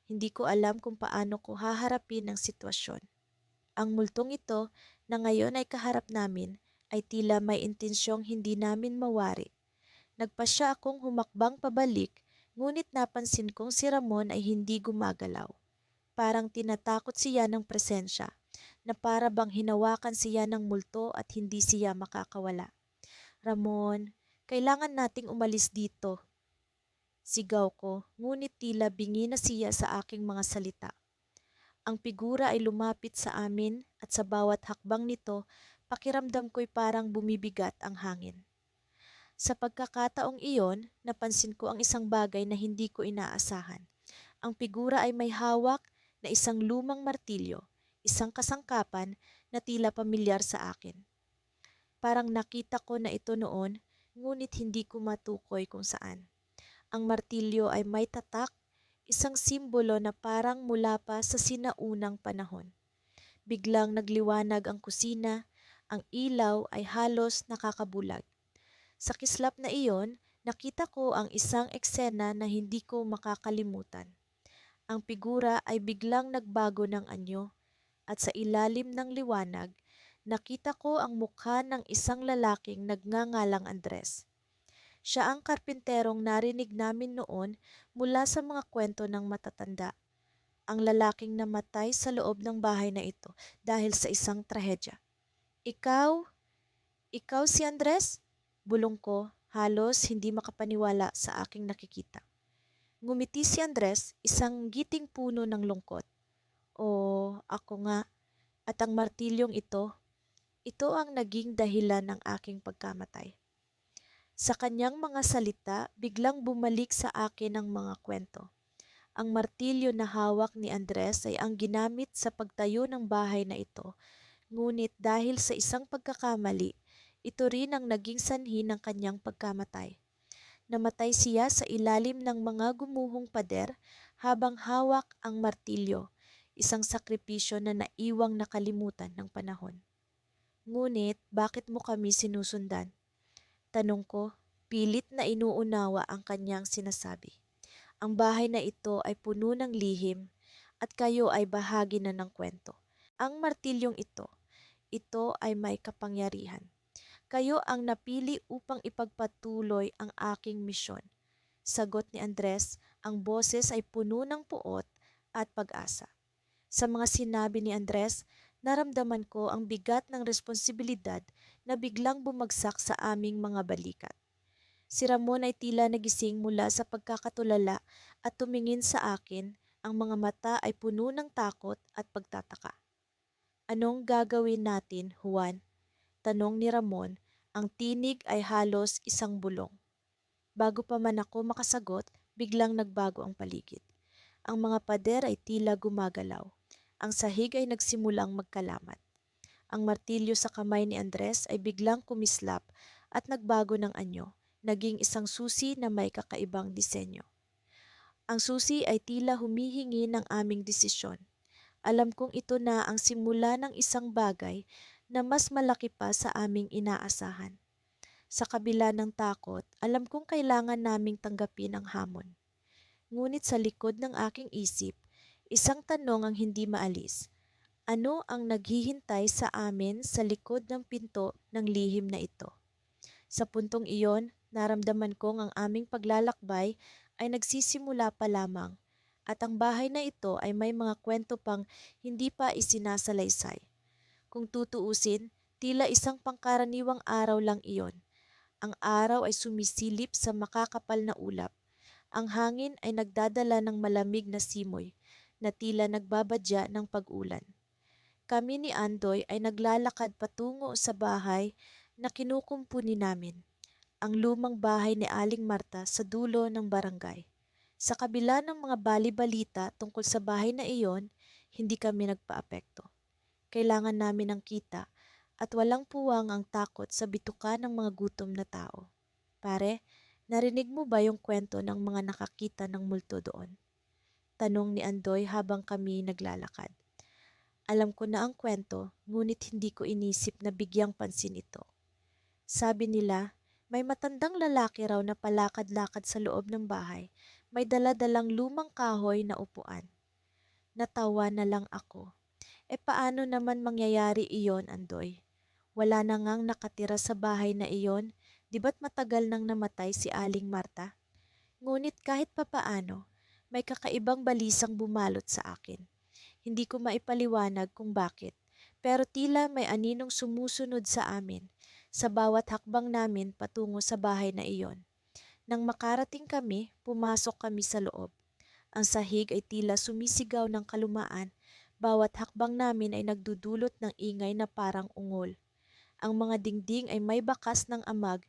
Hindi ko alam kung paano ko haharapin ang sitwasyon. Ang multong ito na ngayon ay kaharap namin ay tila may intensyong hindi namin mawari. Nagpasya akong humakbang pabalik, ngunit napansin kong si Ramon ay hindi gumagalaw. Parang tinatakot siya ng presensya, na para bang hinawakan siya ng multo at hindi siya makakawala. Ramon, kailangan nating umalis dito. Sigaw ko, ngunit tila bingi na siya sa aking mga salita. Ang figura ay lumapit sa amin at sa bawat hakbang nito, Pakiramdam ko'y parang bumibigat ang hangin. Sa pagkakataong iyon, napansin ko ang isang bagay na hindi ko inaasahan. Ang figura ay may hawak na isang lumang martilyo, isang kasangkapan na tila pamilyar sa akin. Parang nakita ko na ito noon, ngunit hindi ko matukoy kung saan. Ang martilyo ay may tatak, isang simbolo na parang mula pa sa sinaunang panahon. Biglang nagliwanag ang kusina, ang ilaw ay halos nakakabulag. Sa kislap na iyon, nakita ko ang isang eksena na hindi ko makakalimutan. Ang figura ay biglang nagbago ng anyo at sa ilalim ng liwanag, nakita ko ang mukha ng isang lalaking nagngangalang Andres. Siya ang karpinterong narinig namin noon mula sa mga kwento ng matatanda. Ang lalaking namatay sa loob ng bahay na ito dahil sa isang trahedya. Ikaw? Ikaw si Andres? Bulong ko, halos hindi makapaniwala sa aking nakikita. Ngumiti si Andres, isang giting puno ng lungkot. O, ako nga. At ang martilyong ito ang naging dahilan ng aking pagkamatay. Sa kanyang mga salita, biglang bumalik sa akin ang mga kwento. Ang martilyo na hawak ni Andres ay ang ginamit sa pagtayo ng bahay na ito, ngunit dahil sa isang pagkakamali, ito rin ang naging sanhi ng kanyang pagkamatay. Namatay siya sa ilalim ng mga gumuhong pader habang hawak ang martilyo, isang sakripisyo na naiwang nakalimutan ng panahon. Ngunit bakit mo kami sinusundan? Tanong ko, pilit na inuunawa ang kanyang sinasabi. Ang bahay na ito ay puno ng lihim at kayo ay bahagi na ng kwento. Ang martilyong ito ay may kapangyarihan. Kayo ang napili upang ipagpatuloy ang aking misyon. Sagot ni Andres, ang boses ay puno ng puot at pag-asa. Sa mga sinabi ni Andres, naramdaman ko ang bigat ng responsibilidad na biglang bumagsak sa aming mga balikat. Si Ramon ay tila nagising mula sa pagkakatulala at tumingin sa akin, ang mga mata ay puno ng takot at pagtataka. Anong gagawin natin, Juan? Tanong ni Ramon, ang tinig ay halos isang bulong. Bago pa man ako makasagot, biglang nagbago ang paligid. Ang mga pader ay tila gumagalaw. Ang sahig ay nagsimulang magkalamat. Ang martilyo sa kamay ni Andres ay biglang kumislap at nagbago ng anyo, naging isang susi na may kakaibang disenyo. Ang susi ay tila humihingi ng aming desisyon. Alam kong ito na ang simula ng isang bagay na mas malaki pa sa aming inaasahan. Sa kabila ng takot, alam kong kailangan naming tanggapin ang hamon. Ngunit sa likod ng aking isip, isang tanong ang hindi maalis. Ano ang naghihintay sa amin sa likod ng pinto ng lihim na ito? Sa puntong iyon, naramdaman kong ang aming paglalakbay ay nagsisimula pa lamang at ang bahay na ito ay may mga kwento pang hindi pa isinasalaysay. Kung tutuusin, tila isang pangkaraniwang araw lang iyon. Ang araw ay sumisilip sa makakapal na ulap. Ang hangin ay nagdadala ng malamig na simoy na tila nagbabadya ng pag-ulan. Kami ni Andoy ay naglalakad patungo sa bahay na kinukumpuni namin, ang lumang bahay ni Aling Marta sa dulo ng barangay. Sa kabila ng mga bali-balita tungkol sa bahay na iyon, hindi kami nagpaapekto. Kailangan namin ng kita at walang puwang ang takot sa bituka ng mga gutom na tao. Pare, narinig mo ba yung kwento ng mga nakakita ng multo doon? Tanong ni Andoy habang kami naglalakad. Alam ko na ang kwento, ngunit hindi ko inisip na bigyang pansin ito. Sabi nila, may matandang lalaki raw na palakad-lakad sa loob ng bahay, may dala-dalang lumang kahoy na upuan. Natawa na lang ako. Paano naman mangyayari iyon, Andoy? Wala na ngang nakatira sa bahay na iyon, di ba't matagal nang namatay si Aling Marta? Ngunit kahit papaano, may kakaibang balisang bumalot sa akin. Hindi ko maipaliwanag kung bakit, pero tila may aninong sumusunod sa amin sa bawat hakbang namin patungo sa bahay na iyon. Nang makarating kami, pumasok kami sa loob. Ang sahig ay tila sumisigaw ng kalumaan, bawat hakbang namin ay nagdudulot ng ingay na parang ungol. Ang mga dingding ay may bakas ng amag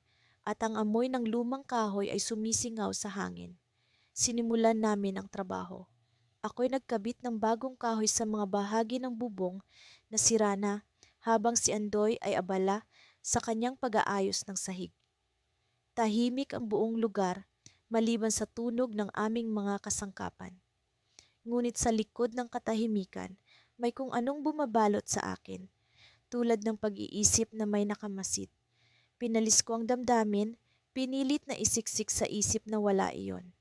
at ang amoy ng lumang kahoy ay sumisingaw sa hangin. Sinimulan namin ang trabaho. Ako'y nagkabit ng bagong kahoy sa mga bahagi ng bubong na sira na habang si Andoy ay abala sa kanyang pag-aayos ng sahig. Tahimik ang buong lugar maliban sa tunog ng aming mga kasangkapan. Ngunit sa likod ng katahimikan, may kung anong bumabalot sa akin, tulad ng pag-iisip na may nakamasid. Pinalis ko ang damdamin, pinilit na isiksik sa isip na wala iyon.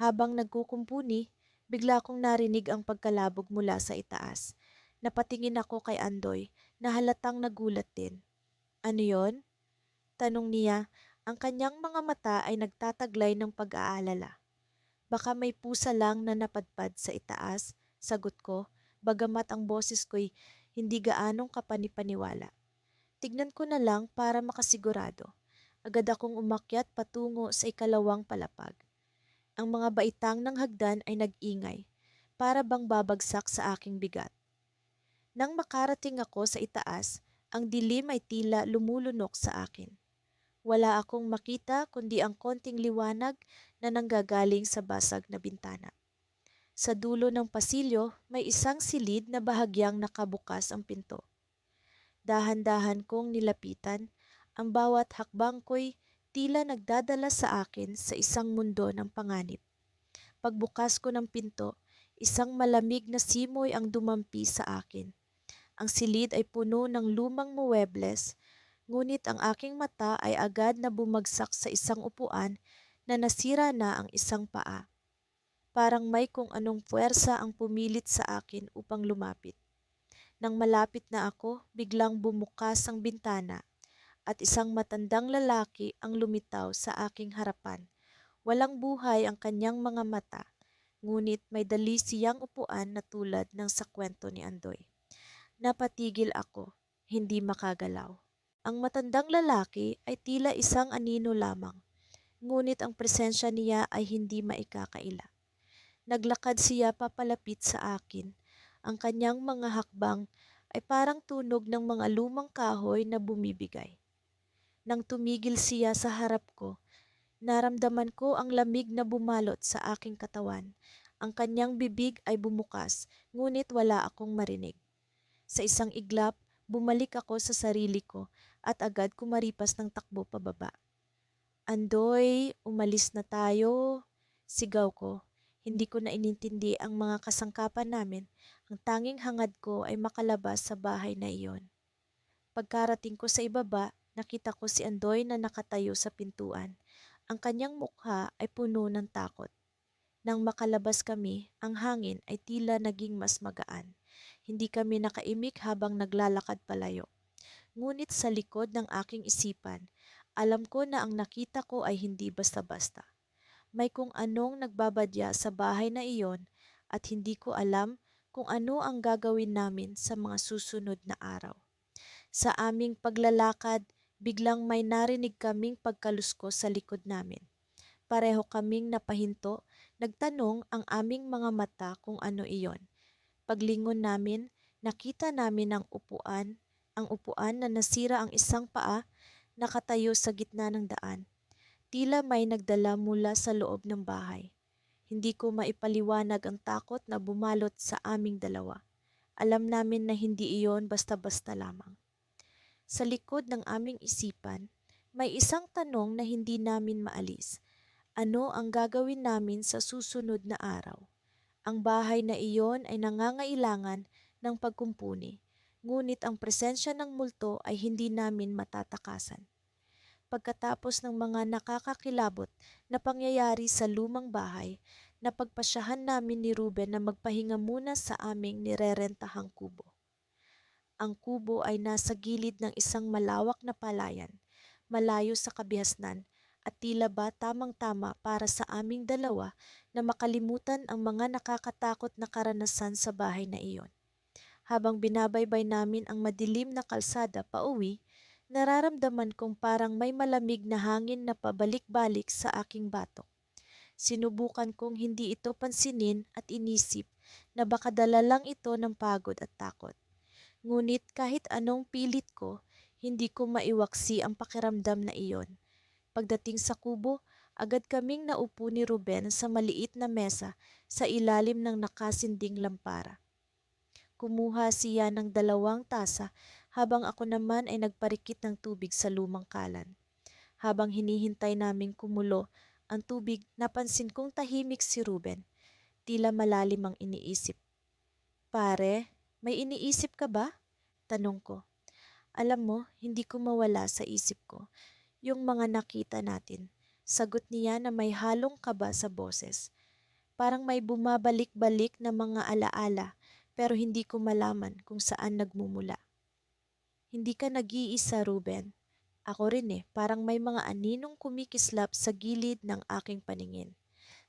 Habang nagkukumpuni, bigla kong narinig ang pagkalabog mula sa itaas. Napatingin ako kay Andoy na halatang nagulat din. Ano yon? Tanong niya, ang kanyang mga mata ay nagtataglay ng pag-aalala. Baka may pusa lang na napadpad sa itaas, sagot ko, bagamat ang boses ko'y hindi gaanong kapanipaniwala. Tignan ko na lang para makasigurado. Agad akong umakyat patungo sa ikalawang palapag. Ang mga baitang ng hagdan ay nag-ingay, para bang babagsak sa aking bigat. Nang makarating ako sa itaas, ang dilim ay tila lumulunok sa akin. Wala akong makita kundi ang konting liwanag na nanggagaling sa basag na bintana. Sa dulo ng pasilyo, may isang silid na bahagyang nakabukas ang pinto. Dahan-dahan kong nilapitan, ang bawat hakbang ko'y tila nagdadala sa akin sa isang mundo ng panganib. Pagbukas ko ng pinto, isang malamig na simoy ang dumampi sa akin. Ang silid ay puno ng lumang muwebles, ngunit ang aking mata ay agad na bumagsak sa isang upuan na nasira na ang isang paa. Parang may kung anong puwersa ang pumilit sa akin upang lumapit. Nang malapit na ako, biglang bumukas ang bintana at isang matandang lalaki ang lumitaw sa aking harapan. Walang buhay ang kanyang mga mata, ngunit may dali siyang upuan na tulad ng sa kwento ni Andoy. Napatigil ako, hindi makagalaw. Ang matandang lalaki ay tila isang anino lamang, ngunit ang presensya niya ay hindi maikakaila. Naglakad siya papalapit sa akin. Ang kanyang mga hakbang ay parang tunog ng mga lumang kahoy na bumibigay. Nang tumigil siya sa harap ko, naramdaman ko ang lamig na bumalot sa aking katawan. Ang kanyang bibig ay bumukas, ngunit wala akong marinig. Sa isang iglap, bumalik ako sa sarili ko at agad kumaripas ng takbo pababa. Andoy, umalis na tayo, sigaw ko. Hindi ko na inintindi ang mga kasangkapan namin. Ang tanging hangad ko ay makalabas sa bahay na iyon. Pagkarating ko sa ibaba, nakita ko si Andoy na nakatayo sa pintuan. Ang kanyang mukha ay puno ng takot. Nang makalabas kami, ang hangin ay tila naging mas magaan. Hindi kami nakaimik habang naglalakad palayo. Ngunit sa likod ng aking isipan, alam ko na ang nakita ko ay hindi basta-basta. May kung anong nagbabadya sa bahay na iyon at hindi ko alam kung ano ang gagawin namin sa mga susunod na araw. Sa aming paglalakad, biglang may narinig kaming pagkaluskos sa likod namin. Pareho kaming napahinto, nagtanong ang aming mga mata kung ano iyon. Paglingon namin, nakita namin ang upuan na nasira ang isang paa, nakatayo sa gitna ng daan. Tila may nagdala mula sa loob ng bahay. Hindi ko maipaliwanag ang takot na bumalot sa aming dalawa. Alam namin na hindi iyon basta-basta lamang. Sa likod ng aming isipan, may isang tanong na hindi namin maalis. Ano ang gagawin namin sa susunod na araw? Ang bahay na iyon ay nangangailangan ng pagkumpuni, ngunit ang presensya ng multo ay hindi namin matatakasan. Pagkatapos ng mga nakakakilabot na pangyayari sa lumang bahay, napagpasyahan namin ni Ruben na magpahinga muna sa aming nirerentahang kubo. Ang kubo ay nasa gilid ng isang malawak na palayan, malayo sa kabihasnan at tila ba tamang-tama para sa aming dalawa na makalimutan ang mga nakakatakot na karanasan sa bahay na iyon. Habang binabaybay namin ang madilim na kalsada pauwi, nararamdaman kong parang may malamig na hangin na pabalik-balik sa aking batok. Sinubukan kong hindi ito pansinin at inisip na baka dala lang ito ng pagod at takot. Ngunit kahit anong pilit ko, Hindi ko maiwaksi ang pakiramdam na iyon. Pagdating sa kubo, agad kaming naupo ni Ruben sa maliit na mesa sa ilalim ng nakasinding lampara. Kumuha siya ng 2 tasa habang ako naman ay nagparikit ng tubig sa lumang kalan. Habang hinihintay naming kumulo ang tubig, napansin kong tahimik si Ruben. Tila malalim ang iniisip. Pare, may iniisip ka ba? Tanong ko. Alam mo, hindi ko mawala sa isip ko yung mga nakita natin. Sagot niya na may halong kaba sa boses. Parang may bumabalik-balik na mga alaala pero hindi ko malaman kung saan nagmumula. Hindi ka nag-iisa, Ruben. Ako rin parang may mga aninong kumikislap sa gilid ng aking paningin.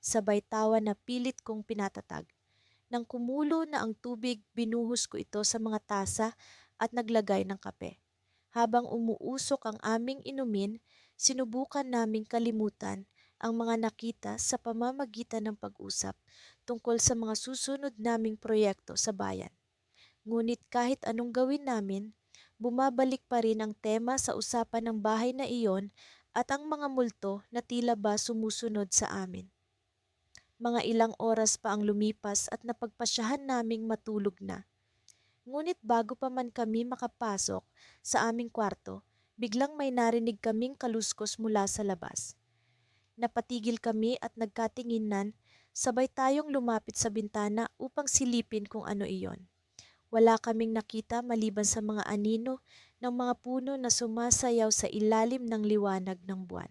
Sabay tawa na pilit kong pinatatag. Nang kumulo na ang tubig, binuhos ko ito sa mga tasa at naglagay ng kape. Habang umuusok ang aming inumin, sinubukan naming kalimutan ang mga nakita sa pamamagitan ng pag-usap tungkol sa mga susunod naming proyekto sa bayan. Ngunit kahit anong gawin namin, bumabalik pa rin ang tema sa usapan ng bahay na iyon at ang mga multo na tila ba sumusunod sa amin. Mga ilang oras pa ang lumipas at napagpasyahan naming matulog na. Ngunit bago pa man kami makapasok sa aming kwarto, biglang may narinig kaming kaluskos mula sa labas. Napatigil kami at nagkatinginan, sabay tayong lumapit sa bintana upang silipin kung ano iyon. Wala kaming nakita maliban sa mga anino ng mga puno na sumasayaw sa ilalim ng liwanag ng buwan.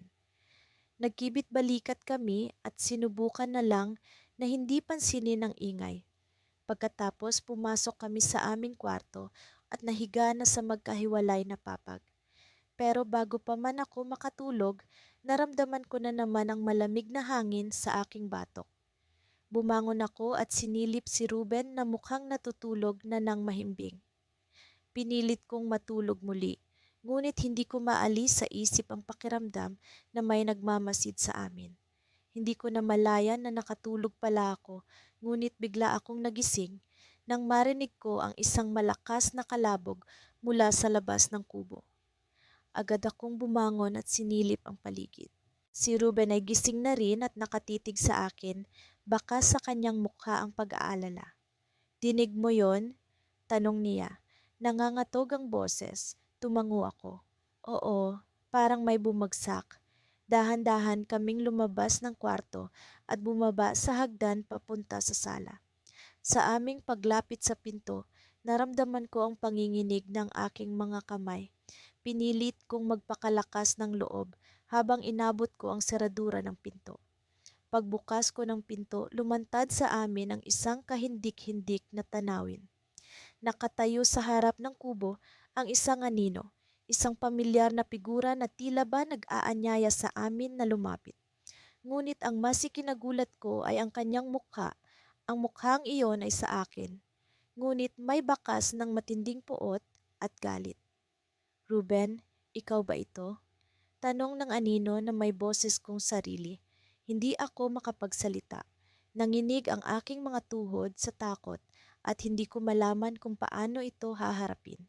Nagkibit-balikat kami at sinubukan na lang na hindi pansinin ang ingay. Pagkatapos pumasok kami sa aming kwarto at nahiga na sa magkahiwalay na papag. Pero bago pa man ako makatulog, naramdaman ko na naman ang malamig na hangin sa aking batok. Bumangon ako at sinilip si Ruben na mukhang natutulog na nang mahimbing. Pinilit kong matulog muli, ngunit hindi ko maalis sa isip ang pakiramdam na may nagmamasid sa amin. Hindi ko na malayan na nakatulog pala ako, ngunit bigla akong nagising nang marinig ko ang isang malakas na kalabog mula sa labas ng kubo. Agad akong bumangon at sinilip ang paligid. Si Ruben ay gising na rin at nakatitig sa akin, baka sa kanyang mukha ang pag-aalala. Dinig mo yon? Tanong niya. Nangangatog ang boses. Tumango ako. Oo, parang may bumagsak. Dahan-dahan kaming lumabas ng kwarto at bumaba sa hagdan papunta sa sala. Sa aming paglapit sa pinto, naramdaman ko ang panginginig ng aking mga kamay. Pinilit kong magpakalakas ng loob habang inabot ko ang seradura ng pinto. Pagbukas ko ng pinto, lumantad sa amin ang isang kahindik-hindik na tanawin. Nakatayo sa harap ng kubo ang isang anino, isang pamilyar na figura na tila ba nag-aanyaya sa amin na lumapit. Ngunit ang mas ikinagulat ko ay ang kanyang mukha. Ang mukhang iyon ay sa akin, ngunit may bakas ng matinding puot at galit. Ruben, ikaw ba ito? Tanong ng anino na may boses kong sarili. Hindi ako makapagsalita. Nanginig ang aking mga tuhod sa takot at hindi ko malaman kung paano ito haharapin.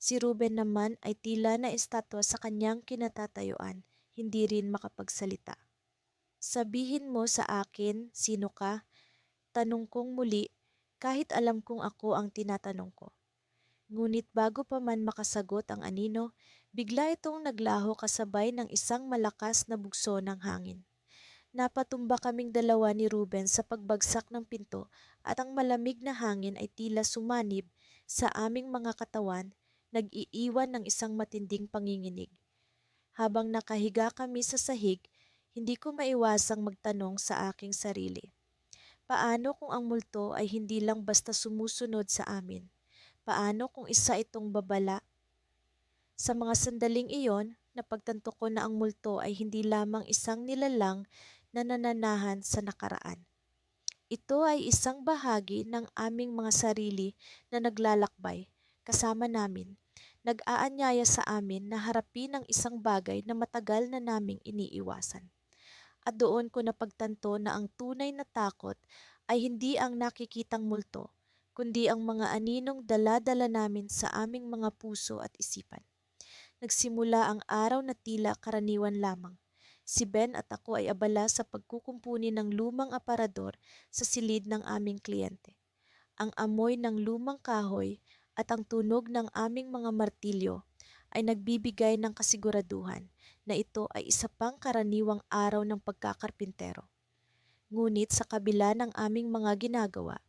Si Ruben naman ay tila na estatwa sa kanyang kinatatayuan, hindi rin makapagsalita. Sabihin mo sa akin, sino ka? Tanong kong muli kahit alam kong ako ang tinatanong ko. Ngunit bago pa man makasagot ang anino, bigla itong naglaho kasabay ng isang malakas na bugso ng hangin. Napatumba kaming dalawa ni Ruben sa pagbagsak ng pinto at ang malamig na hangin ay tila sumanib sa aming mga katawan, nag-iiwan ng isang matinding panginginig. Habang nakahiga kami sa sahig, hindi ko maiwasang magtanong sa aking sarili. Paano kung ang multo ay hindi lang basta sumusunod sa amin? Paano kung isa itong babala? Sa mga sandaling iyon, napagtanto ko na ang multo ay hindi lamang isang nilalang na nananahan sa nakaraan. Ito ay isang bahagi ng aming mga sarili na naglalakbay, kasama namin. Nag-aanyaya sa amin na harapin ang isang bagay na matagal na naming iniiwasan. At doon ko napagtanto na ang tunay na takot ay hindi ang nakikitang multo, kundi ang mga aninong dala-dala namin sa aming mga puso at isipan. nagsimula ang araw na tila karaniwan lamang. Si Ben at ako ay abala sa pagkukumpuni ng lumang aparador sa silid ng aming kliyente. Ang amoy ng lumang kahoy at ang tunog ng aming mga martilyo ay nagbibigay ng kasiguraduhan na ito ay isa pang karaniwang araw ng pagkakarpintero. Ngunit sa kabila ng aming mga ginagawa,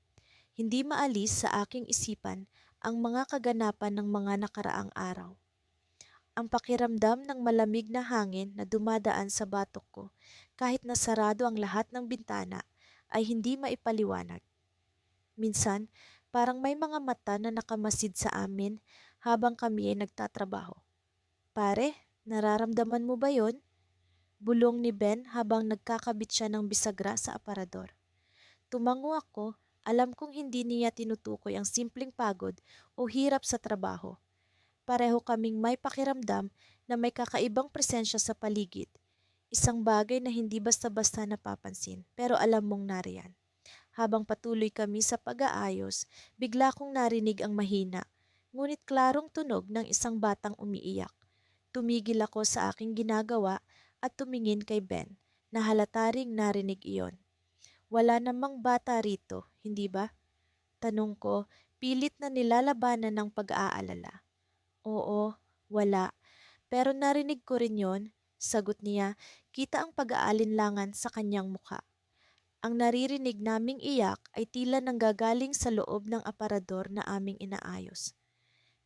hindi maalis sa aking isipan ang mga kaganapan ng mga nakaraang araw. Ang pakiramdam ng malamig na hangin na dumadaan sa batok ko kahit nasarado ang lahat ng bintana ay hindi maipaliwanag. Minsan, parang may mga mata na nakamasid sa amin habang kami ay nagtatrabaho. Pare, nararamdaman mo ba yon? Bulong ni Ben habang nagkakabit siya ng bisagra sa aparador. Tumango ako, alam kong hindi niya tinutukoy ang simpleng pagod o hirap sa trabaho. Pareho kaming may pakiramdam na may kakaibang presensya sa paligid. Isang bagay na hindi basta-basta napapansin pero alam mong nariyan. Habang patuloy kami sa pag-aayos, bigla kong narinig ang mahina, ngunit klarong tunog ng isang batang umiiyak. Tumigil ako sa aking ginagawa at tumingin kay Ben, na halata ring narinig iyon. Wala namang bata rito, hindi ba? Tanong ko, pilit na nilalabanan ng pag-aalala. Oo, wala. Pero narinig ko rin yon, sagot niya, kita ang pag-aalinlangan sa kanyang mukha. Ang naririnig naming iyak ay tila nanggagaling sa loob ng aparador na aming inaayos.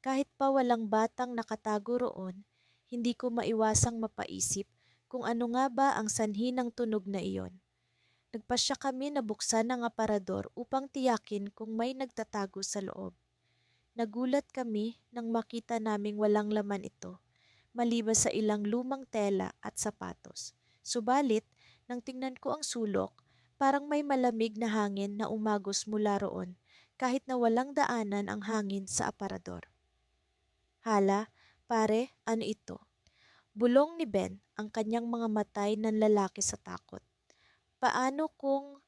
Kahit pa walang batang nakatago roon, hindi ko maiwasang mapaisip kung ano nga ba ang sanhi ng tunog na iyon. Nagpasya kami na buksan ang aparador upang tiyakin kung may nagtatago sa loob. Nagulat kami nang makita naming walang laman ito, maliban sa ilang lumang tela at sapatos. Subalit, nang tingnan ko ang sulok, parang may malamig na hangin na umagos mula roon kahit na walang daanan ang hangin sa aparador. Hala, pare, ano ito? Bulong ni Ben, ang kanyang mga matay nanlalaki sa takot. Paano kung,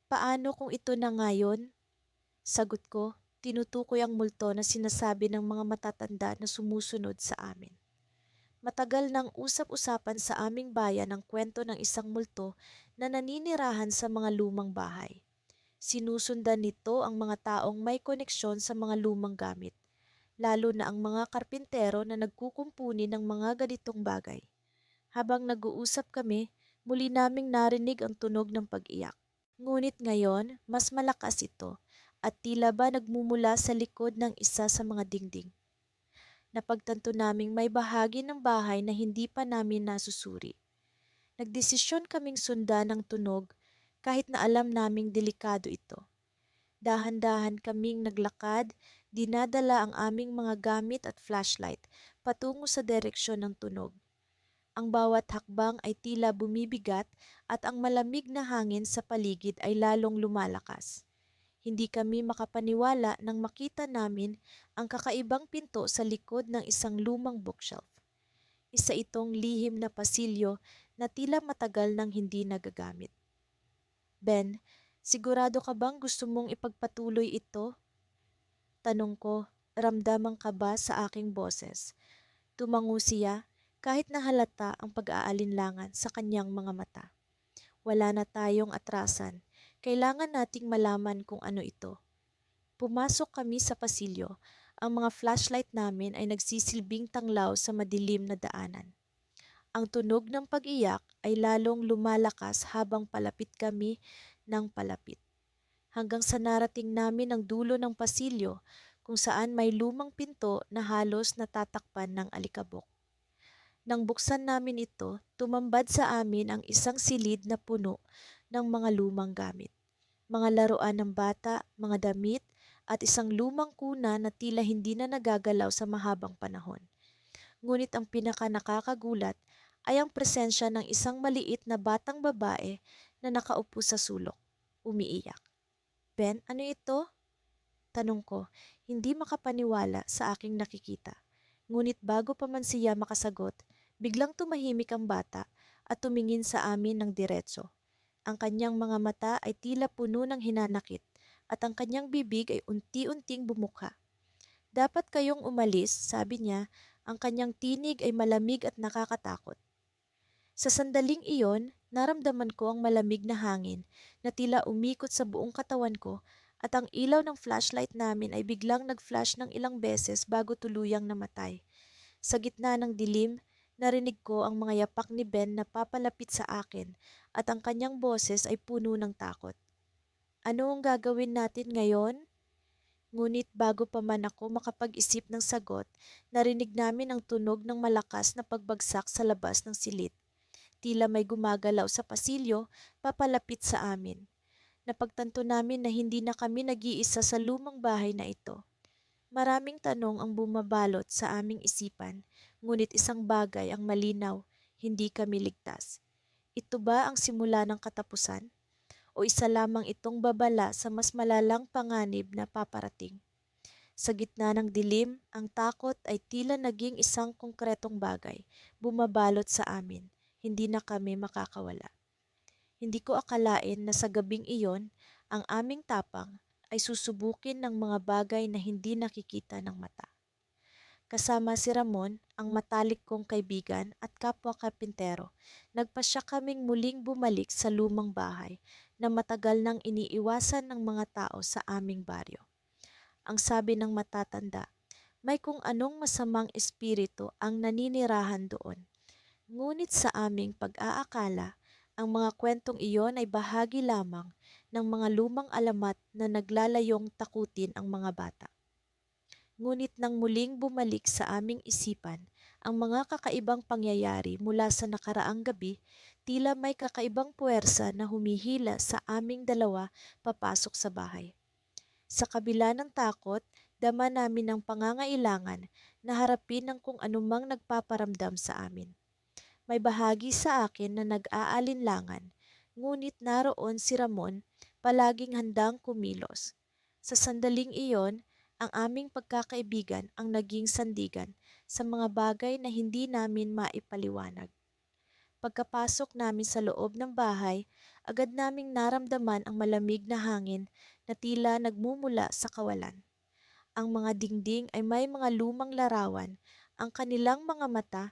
paano kung ito na ngayon? Sagot ko, tinutukoy ang multo na sinasabi ng mga matatanda na sumusunod sa amin. Matagal nang usap-usapan sa aming bayan ang kwento ng isang multo na naninirahan sa mga lumang bahay. Sinusundan nito ang mga taong may koneksyon sa mga lumang gamit, lalo na ang mga karpintero na nagkukumpuni ng mga ganitong bagay. Habang nag-uusap kami, muli naming narinig ang tunog ng pag-iyak. Ngunit ngayon, mas malakas ito at tila ba nagmumula sa likod ng isa sa mga dingding. Napagtanto naming may bahagi ng bahay na hindi pa namin nasusuri. Nagdesisyon kaming sundan ang tunog kahit na alam naming delikado ito. Dahan-dahan kaming naglakad, dinadala ang aming mga gamit at flashlight patungo sa direksyon ng tunog. Ang bawat hakbang ay tila bumibigat at ang malamig na hangin sa paligid ay lalong lumalakas. Hindi kami makapaniwala nang makita namin ang kakaibang pinto sa likod ng isang lumang bookshelf. Isa itong lihim na pasilyo na tila matagal nang hindi nagagamit. Ben, sigurado ka bang gusto mong ipagpatuloy ito? Tanong ko, ramdam ang kaba sa aking boses. Tumango siya kahit na halata ang pag-aalinlangan sa kanyang mga mata. Wala na tayong atrasan. Kailangan nating malaman kung ano ito. Pumasok kami sa pasilyo. Ang mga flashlight namin ay nagsisilbing tanglaw sa madilim na daanan. Ang tunog ng pag-iyak ay lalong lumalakas habang palapit kami ng palapit. Hanggang sa narating namin ang dulo ng pasilyo kung saan may lumang pinto na halos natatakpan ng alikabok. Nang buksan namin ito, tumambad sa amin ang isang silid na puno ng mga lumang gamit. Mga laruan ng bata, mga damit, at isang lumang kuna na tila hindi na nagagalaw sa mahabang panahon. Ngunit ang pinaka nakakagulat ay ang presensya ng isang maliit na batang babae na nakaupo sa sulok, umiiyak. Ben, ano ito? Tanong ko, hindi makapaniwala sa aking nakikita. Ngunit bago pa man siya makasagot, biglang tumahimik ang bata at tumingin sa amin ng diretso. Ang kanyang mga mata ay tila puno ng hinanakit at ang kanyang bibig ay unti-unting bumuka. Dapat kayong umalis, sabi niya Ang kanyang tinig ay malamig at nakakatakot. Sa sandaling iyon, naramdaman ko ang malamig na hangin na tila umikot sa buong katawan ko at ang ilaw ng flashlight namin ay biglang nag-flash ng ilang beses bago tuluyang namatay. Sa gitna ng dilim, narinig ko ang mga yapak ni Ben na papalapit sa akin at ang kanyang boses ay puno ng takot. Ano ang gagawin natin ngayon? Ngunit bago pa man ako makapag-isip ng sagot, narinig namin ang tunog ng malakas na pagbagsak sa labas ng silid. Tila may gumagalaw sa pasilyo, papalapit sa amin. Napagtanto namin na hindi na kami nag-iisa sa lumang bahay na ito. Maraming tanong ang bumabalot sa aming isipan, ngunit isang bagay ang malinaw, hindi kami ligtas. Ito ba ang simula ng katapusan? O isa lamang itong babala sa mas malalang panganib na paparating? Sa gitna ng dilim, ang takot ay tila naging isang konkretong bagay, bumabalot sa amin. Hindi na kami makakawala. Hindi ko akalain na sa gabing iyon, ang aming tapang ay susubukin ng mga bagay na hindi nakikita ng mata. Kasama si Ramon, ang matalik kong kaibigan at kapwa karpintero, nagpasya kaming muling bumalik sa lumang bahay na matagal nang iniiwasan ng mga tao sa aming baryo. Ang sabi ng matatanda, may kung anong masamang espiritu ang naninirahan doon. Ngunit sa aming pag-aakala, ang mga kwentong iyon ay bahagi lamang ng mga lumang alamat na naglalayong takutin ang mga bata. Ngunit nang muling bumalik sa aming isipan ang mga kakaibang pangyayari mula sa nakaraang gabi, tila may kakaibang puwersa na humihila sa aming dalawa papasok sa bahay. Sa kabila ng takot, dama namin ang pangangailangan na harapin ang kung anumang nagpaparamdam sa amin. May bahagi sa akin na nag-aalinlangan, ngunit naroon si Ramon, palaging handang kumilos. Sa sandaling iyon, ang aming pagkakaibigan ang naging sandigan sa mga bagay na hindi namin maipaliwanag. Pagkapasok namin sa loob ng bahay, agad naming naramdaman ang malamig na hangin na tila nagmumula sa kawalan. Ang mga dingding ay may mga lumang larawan, ang kanilang mga mata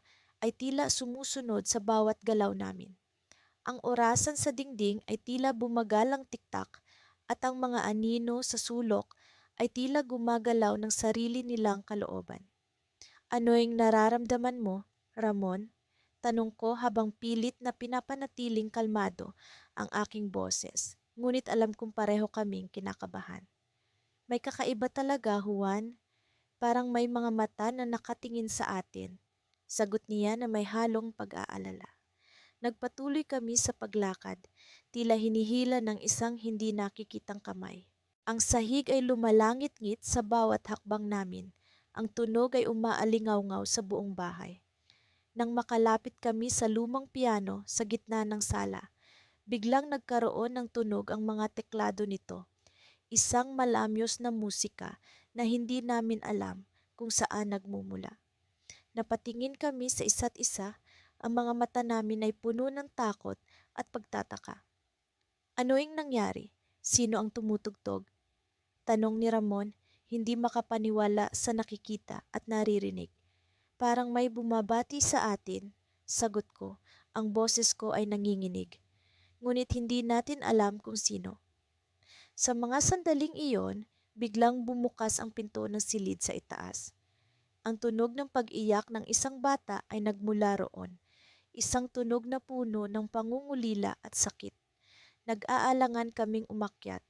ay tila sumusunod sa bawat galaw namin. Ang orasan sa dingding ay tila bumagalang tiktak at ang mga anino sa sulok ay tila gumagalaw ng sarili nilang kalooban. Ano yung nararamdaman mo, Ramon? Tanong ko habang pilit na pinapanatiling kalmado ang aking boses. Ngunit alam kong pareho kaming kinakabahan. May kakaiba talaga, Juan. Parang may mga mata na nakatingin sa atin. Sagot niya na may halong pag-aalala. Nagpatuloy kami sa paglakad, tila hinihila ng isang hindi nakikitang kamay. Ang sahig ay lumalangit-ngit sa bawat hakbang namin. Ang tunog ay umaalingaw-ngaw sa buong bahay. Nang makalapit kami sa lumang piano sa gitna ng sala, biglang nagkaroon ng tunog ang mga teklado nito. Isang malamyos na musika na hindi namin alam kung saan nagmumula. Napatingin kami sa isa't isa, ang mga mata namin ay puno ng takot at pagtataka. Ano yung nangyari? Sino ang tumutugtog? Tanong ni Ramon, hindi makapaniwala sa nakikita at naririnig. Parang may bumabati sa atin. Sagot ko, ang boses ko ay nanginginig. Ngunit hindi natin alam kung sino. Sa mga sandaling iyon, biglang bumukas ang pinto ng silid sa itaas. Ang tunog ng pag-iyak ng isang bata ay nagmula roon. Isang tunog na puno ng pangungulila at sakit. Nag-aalangan kaming umakyat,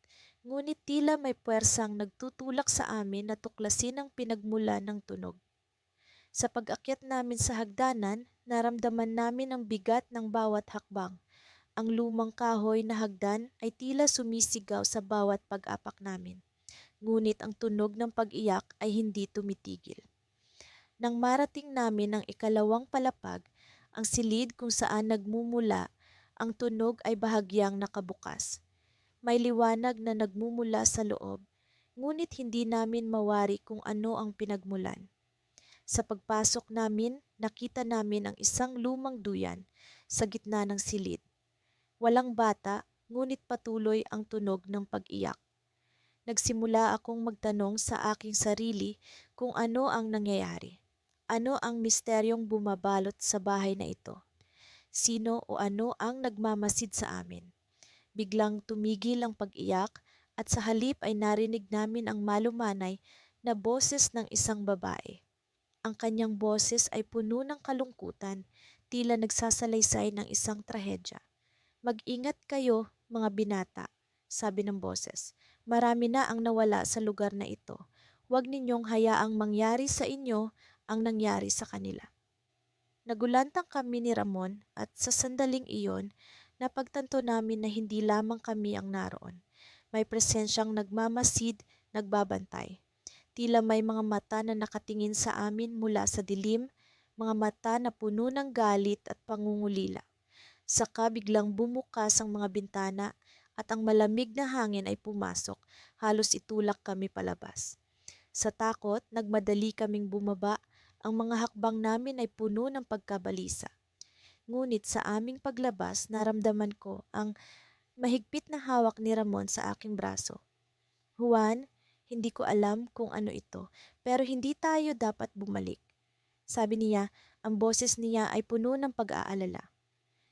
ngunit tila may puwersang nagtutulak sa amin na tuklasin ang pinagmula ng tunog. Sa pag-akyat namin sa hagdanan, naramdaman namin ang bigat ng bawat hakbang. Ang lumang kahoy na hagdan ay tila sumisigaw sa bawat pag-apak namin. Ngunit ang tunog ng pag-iyak ay hindi tumitigil. Nang marating namin ang ikalawang palapag, ang silid kung saan nagmumula, ang tunog ay bahagyang nakabukas. May liwanag na nagmumula sa loob, ngunit hindi namin mawari kung ano ang pinagmulan. Sa pagpasok namin, nakita namin ang isang lumang duyan sa gitna ng silid. Walang bata, ngunit patuloy ang tunog ng pag-iyak. Nagsimula akong magtanong sa aking sarili kung ano ang nangyayari. Ano ang misteryong bumabalot sa bahay na ito? Sino o ano ang nagmamasid sa amin? Biglang tumigil ang pag-iyak at sa halip ay narinig namin ang malumanay na boses ng isang babae. Ang kanyang boses ay puno ng kalungkutan, tila nagsasalaysay ng isang trahedya. Mag-ingat kayo, mga binata, sabi ng boses. Marami na ang nawala sa lugar na ito. Huwag ninyong hayaang mangyari sa inyo ang nangyari sa kanila. Nagulantang kami ni Ramon at sa sandaling iyon, napagtanto namin na hindi lamang kami ang naroon. May presensyang nagmamasid, nagbabantay. Tila may mga mata na nakatingin sa amin mula sa dilim, mga mata na puno ng galit at pangungulila. Saka biglang bumukas ang mga bintana at ang malamig na hangin ay pumasok, halos itulak kami palabas. Sa takot, nagmadali kaming bumaba, ang mga hakbang namin ay puno ng pagkabalisa. Ngunit sa aming paglabas, naramdaman ko ang mahigpit na hawak ni Ramon sa aking braso. Juan, hindi ko alam kung ano ito, pero hindi tayo dapat bumalik. Sabi niya, ang boses niya ay puno ng pag-aalala.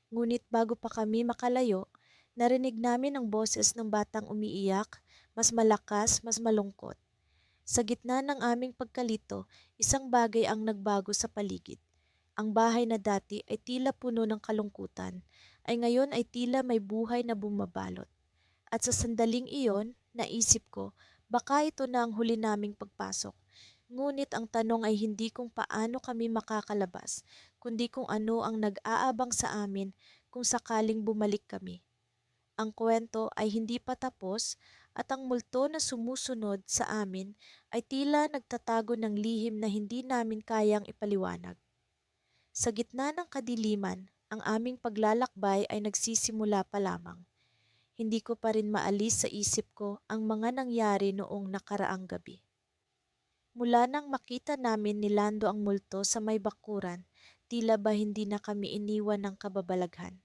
Ngunit bago pa kami makalayo, narinig namin ang boses ng batang umiiyak, mas malakas, mas malungkot. Sa gitna ng aming pagkalito, isang bagay ang nagbago sa paligid. Ang bahay na dati ay tila puno ng kalungkutan, ay ngayon ay tila may buhay na bumabalot. At sa sandaling iyon, naisip ko, baka ito na ang huli naming pagpasok. Ngunit ang tanong ay hindi kung paano kami makakalabas, kundi kung ano ang nag-aabang sa amin kung sakaling bumalik kami. Ang kwento ay hindi pa tapos at ang multo na sumusunod sa amin ay tila nagtatago ng lihim na hindi namin kayang ipaliwanag. Sa gitna ng kadiliman, ang aming paglalakbay ay nagsisimula pa lamang. Hindi ko pa rin maalis sa isip ko ang mga nangyari noong nakaraang gabi. Mula nang makita namin ni Lando ang multo sa may bakuran, tila ba hindi na kami iniwan ng kababalaghan.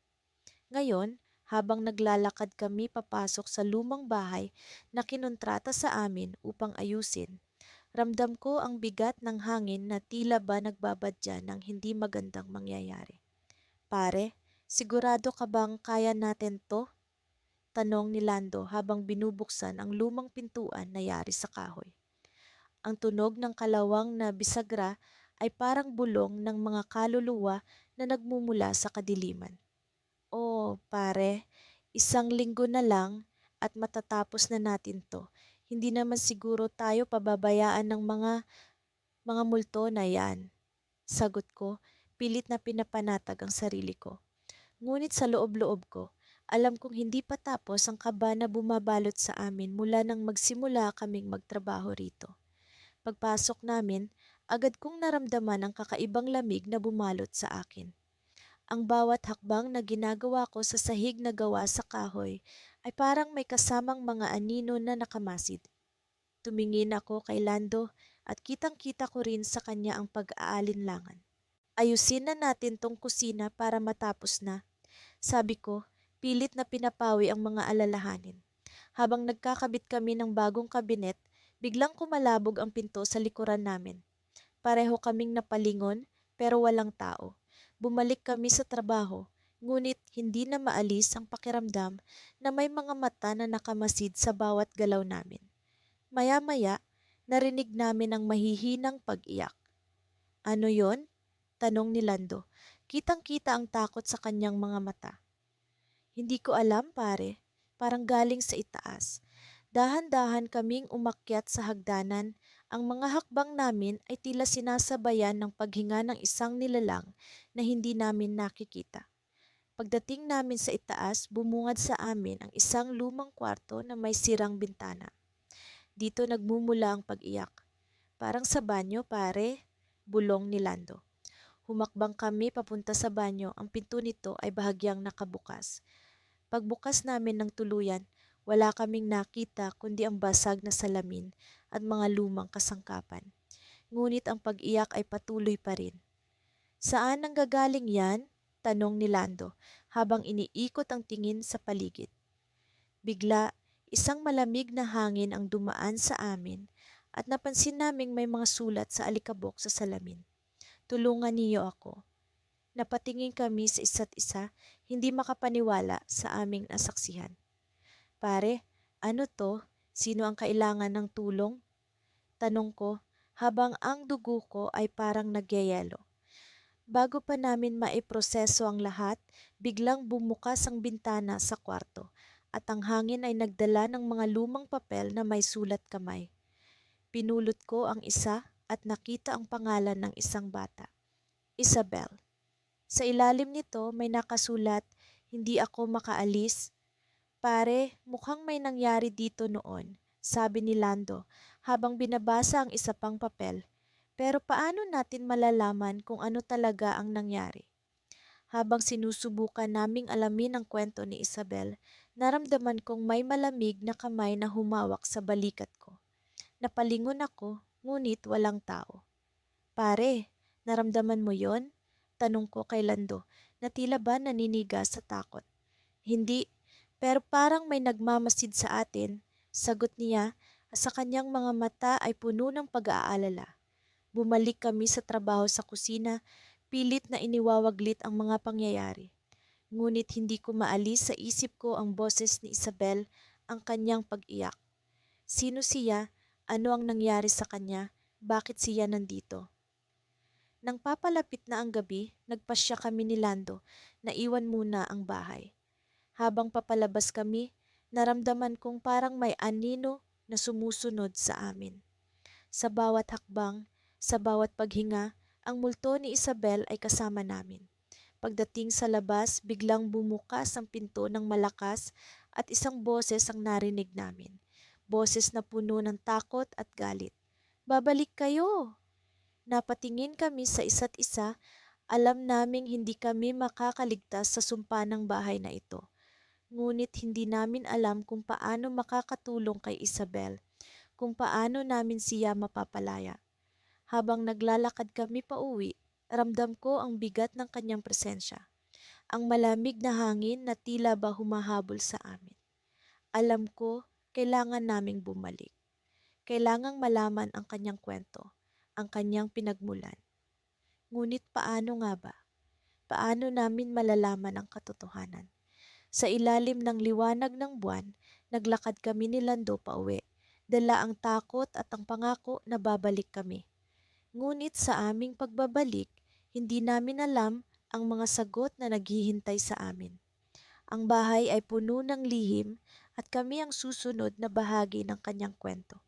Ngayon, habang naglalakad kami papasok sa lumang bahay na kinontrata sa amin upang ayusin, ramdam ko ang bigat ng hangin na tila ba nagbabadya ng hindi magandang mangyayari. Pare, sigurado ka bang kaya natin to? Tanong ni Lando habang binubuksan ang lumang pintuan na yari sa kahoy. Ang tunog ng kalawang na bisagra ay parang bulong ng mga kaluluwa na nagmumula sa kadiliman. Oh, pare, isang linggo na lang at matatapos na natin to. Hindi naman siguro tayo pababayaan ng mga multo na yan. Sagot ko, pilit na pinapanatag ang sarili ko. Ngunit sa loob-loob ko, alam kong hindi pa tapos ang kaba na bumabalot sa amin mula nang magsimula kaming magtrabaho rito. Pagpasok namin, agad kong naramdaman ang kakaibang lamig na bumalot sa akin. Ang bawat hakbang na ginagawa ko sa sahig na gawa sa kahoy ay parang may kasamang mga anino na nakamasid. Tumingin ako kay Lando at kitang-kita ko rin sa kanya ang pag-aalinlangan. Ayusin na natin tong kusina para matapos na, sabi ko, pilit na pinapawi ang mga alalahanin. Habang nagkakabit kami ng bagong kabinet, biglang kumalabog ang pinto sa likuran namin. Pareho kaming napalingon pero walang tao. Bumalik kami sa trabaho, ngunit hindi na maalis ang pakiramdam na may mga mata na nakamasid sa bawat galaw namin. Maya-maya, narinig namin ang mahihinang pag-iyak. Ano yon? Tanong ni Lando. Kitang-kita ang takot sa kanyang mga mata. Hindi ko alam, pare. Parang galing sa itaas. Dahan-dahan kaming umakyat sa hagdanan. Ang mga hakbang namin ay tila sinasabayan ng paghinga ng isang nilalang na hindi namin nakikita. Pagdating namin sa itaas, bumungad sa amin ang isang lumang kwarto na may sirang bintana. Dito nagmumula ang pag-iyak. Parang sa banyo, pare, bulong ni Lando. Humakbang kami papunta sa banyo, ang pinto nito ay bahagyang nakabukas. Pagbukas namin ng tuluyan, wala kaming nakita kundi ang basag na salamin at mga lumang kasangkapan. Ngunit ang pag-iyak ay patuloy pa rin. Saan nanggagaling yan? Tanong ni Lando habang iniikot ang tingin sa paligid. Bigla, isang malamig na hangin ang dumaan sa amin at napansin naming may mga sulat sa alikabok sa salamin. Tulungan niyo ako. Napatingin kami sa isa't isa, hindi makapaniwala sa aming nasaksihan. Pare, ano to? Sino ang kailangan ng tulong? Tanong ko habang ang dugo ko ay parang nagyayelo. Bago pa namin maiproseso ang lahat, biglang bumukas ang bintana sa kwarto at ang hangin ay nagdala ng mga lumang papel na may sulat kamay. Pinulot ko ang isa at nakita ang pangalan ng isang bata, Isabel. Sa ilalim nito may nakasulat, "Hindi ako makaalis." Pare, mukhang may nangyari dito noon, sabi ni Lando habang binabasa ang isa pang papel. Pero paano natin malalaman kung ano talaga ang nangyari? Habang sinusubukan naming alamin ang kwento ni Isabel, naramdaman kong may malamig na kamay na humawak sa balikat ko. Napalingon ako, ngunit walang tao. Pare, naramdaman mo yon? Tanong ko kay Lando na tila ba naniniga sa takot. Hindi, pero parang may nagmamasid sa atin, sagot niya, sa kanyang mga mata ay puno ng pag-aalala. Bumalik kami sa trabaho sa kusina, pilit na iniwawaglit ang mga pangyayari. Ngunit hindi ko maalis sa isip ko ang boses ni Isabel, ang kanyang pag-iyak. Sino siya? Ano ang nangyari sa kanya? Bakit siya nandito? Nang papalapit na ang gabi, nagpasya kami ni Lando na iwan muna ang bahay. Habang papalabas kami, naramdaman kong parang may anino na sumusunod sa amin. Sa bawat hakbang, sa bawat paghinga, ang multo ni Isabel ay kasama namin. Pagdating sa labas, biglang bumukas ang pinto ng malakas at isang boses ang narinig namin. Boses na puno ng takot at galit. "Babalik kayo!" Napatingin kami sa isa't isa, alam naming hindi kami makakaligtas sa sumpa ng bahay na ito. Ngunit hindi namin alam kung paano makakatulong kay Isabel, kung paano namin siya mapapalaya. Habang naglalakad kami pauwi, ramdam ko ang bigat ng kanyang presensya. Ang malamig na hangin na tila ba humahabol sa amin. Alam ko, kailangan naming bumalik. Kailangang malaman ang kanyang kwento, ang kanyang pinagmulan. Ngunit paano nga ba? Paano namin malalaman ang katotohanan? Sa ilalim ng liwanag ng buwan, naglakad kami ni Lando pauwi. Dala ang takot at ang pangako na babalik kami. Ngunit sa aming pagbabalik, hindi namin alam ang mga sagot na naghihintay sa amin. Ang bahay ay puno ng lihim at kami ang susunod na bahagi ng kanyang kwento.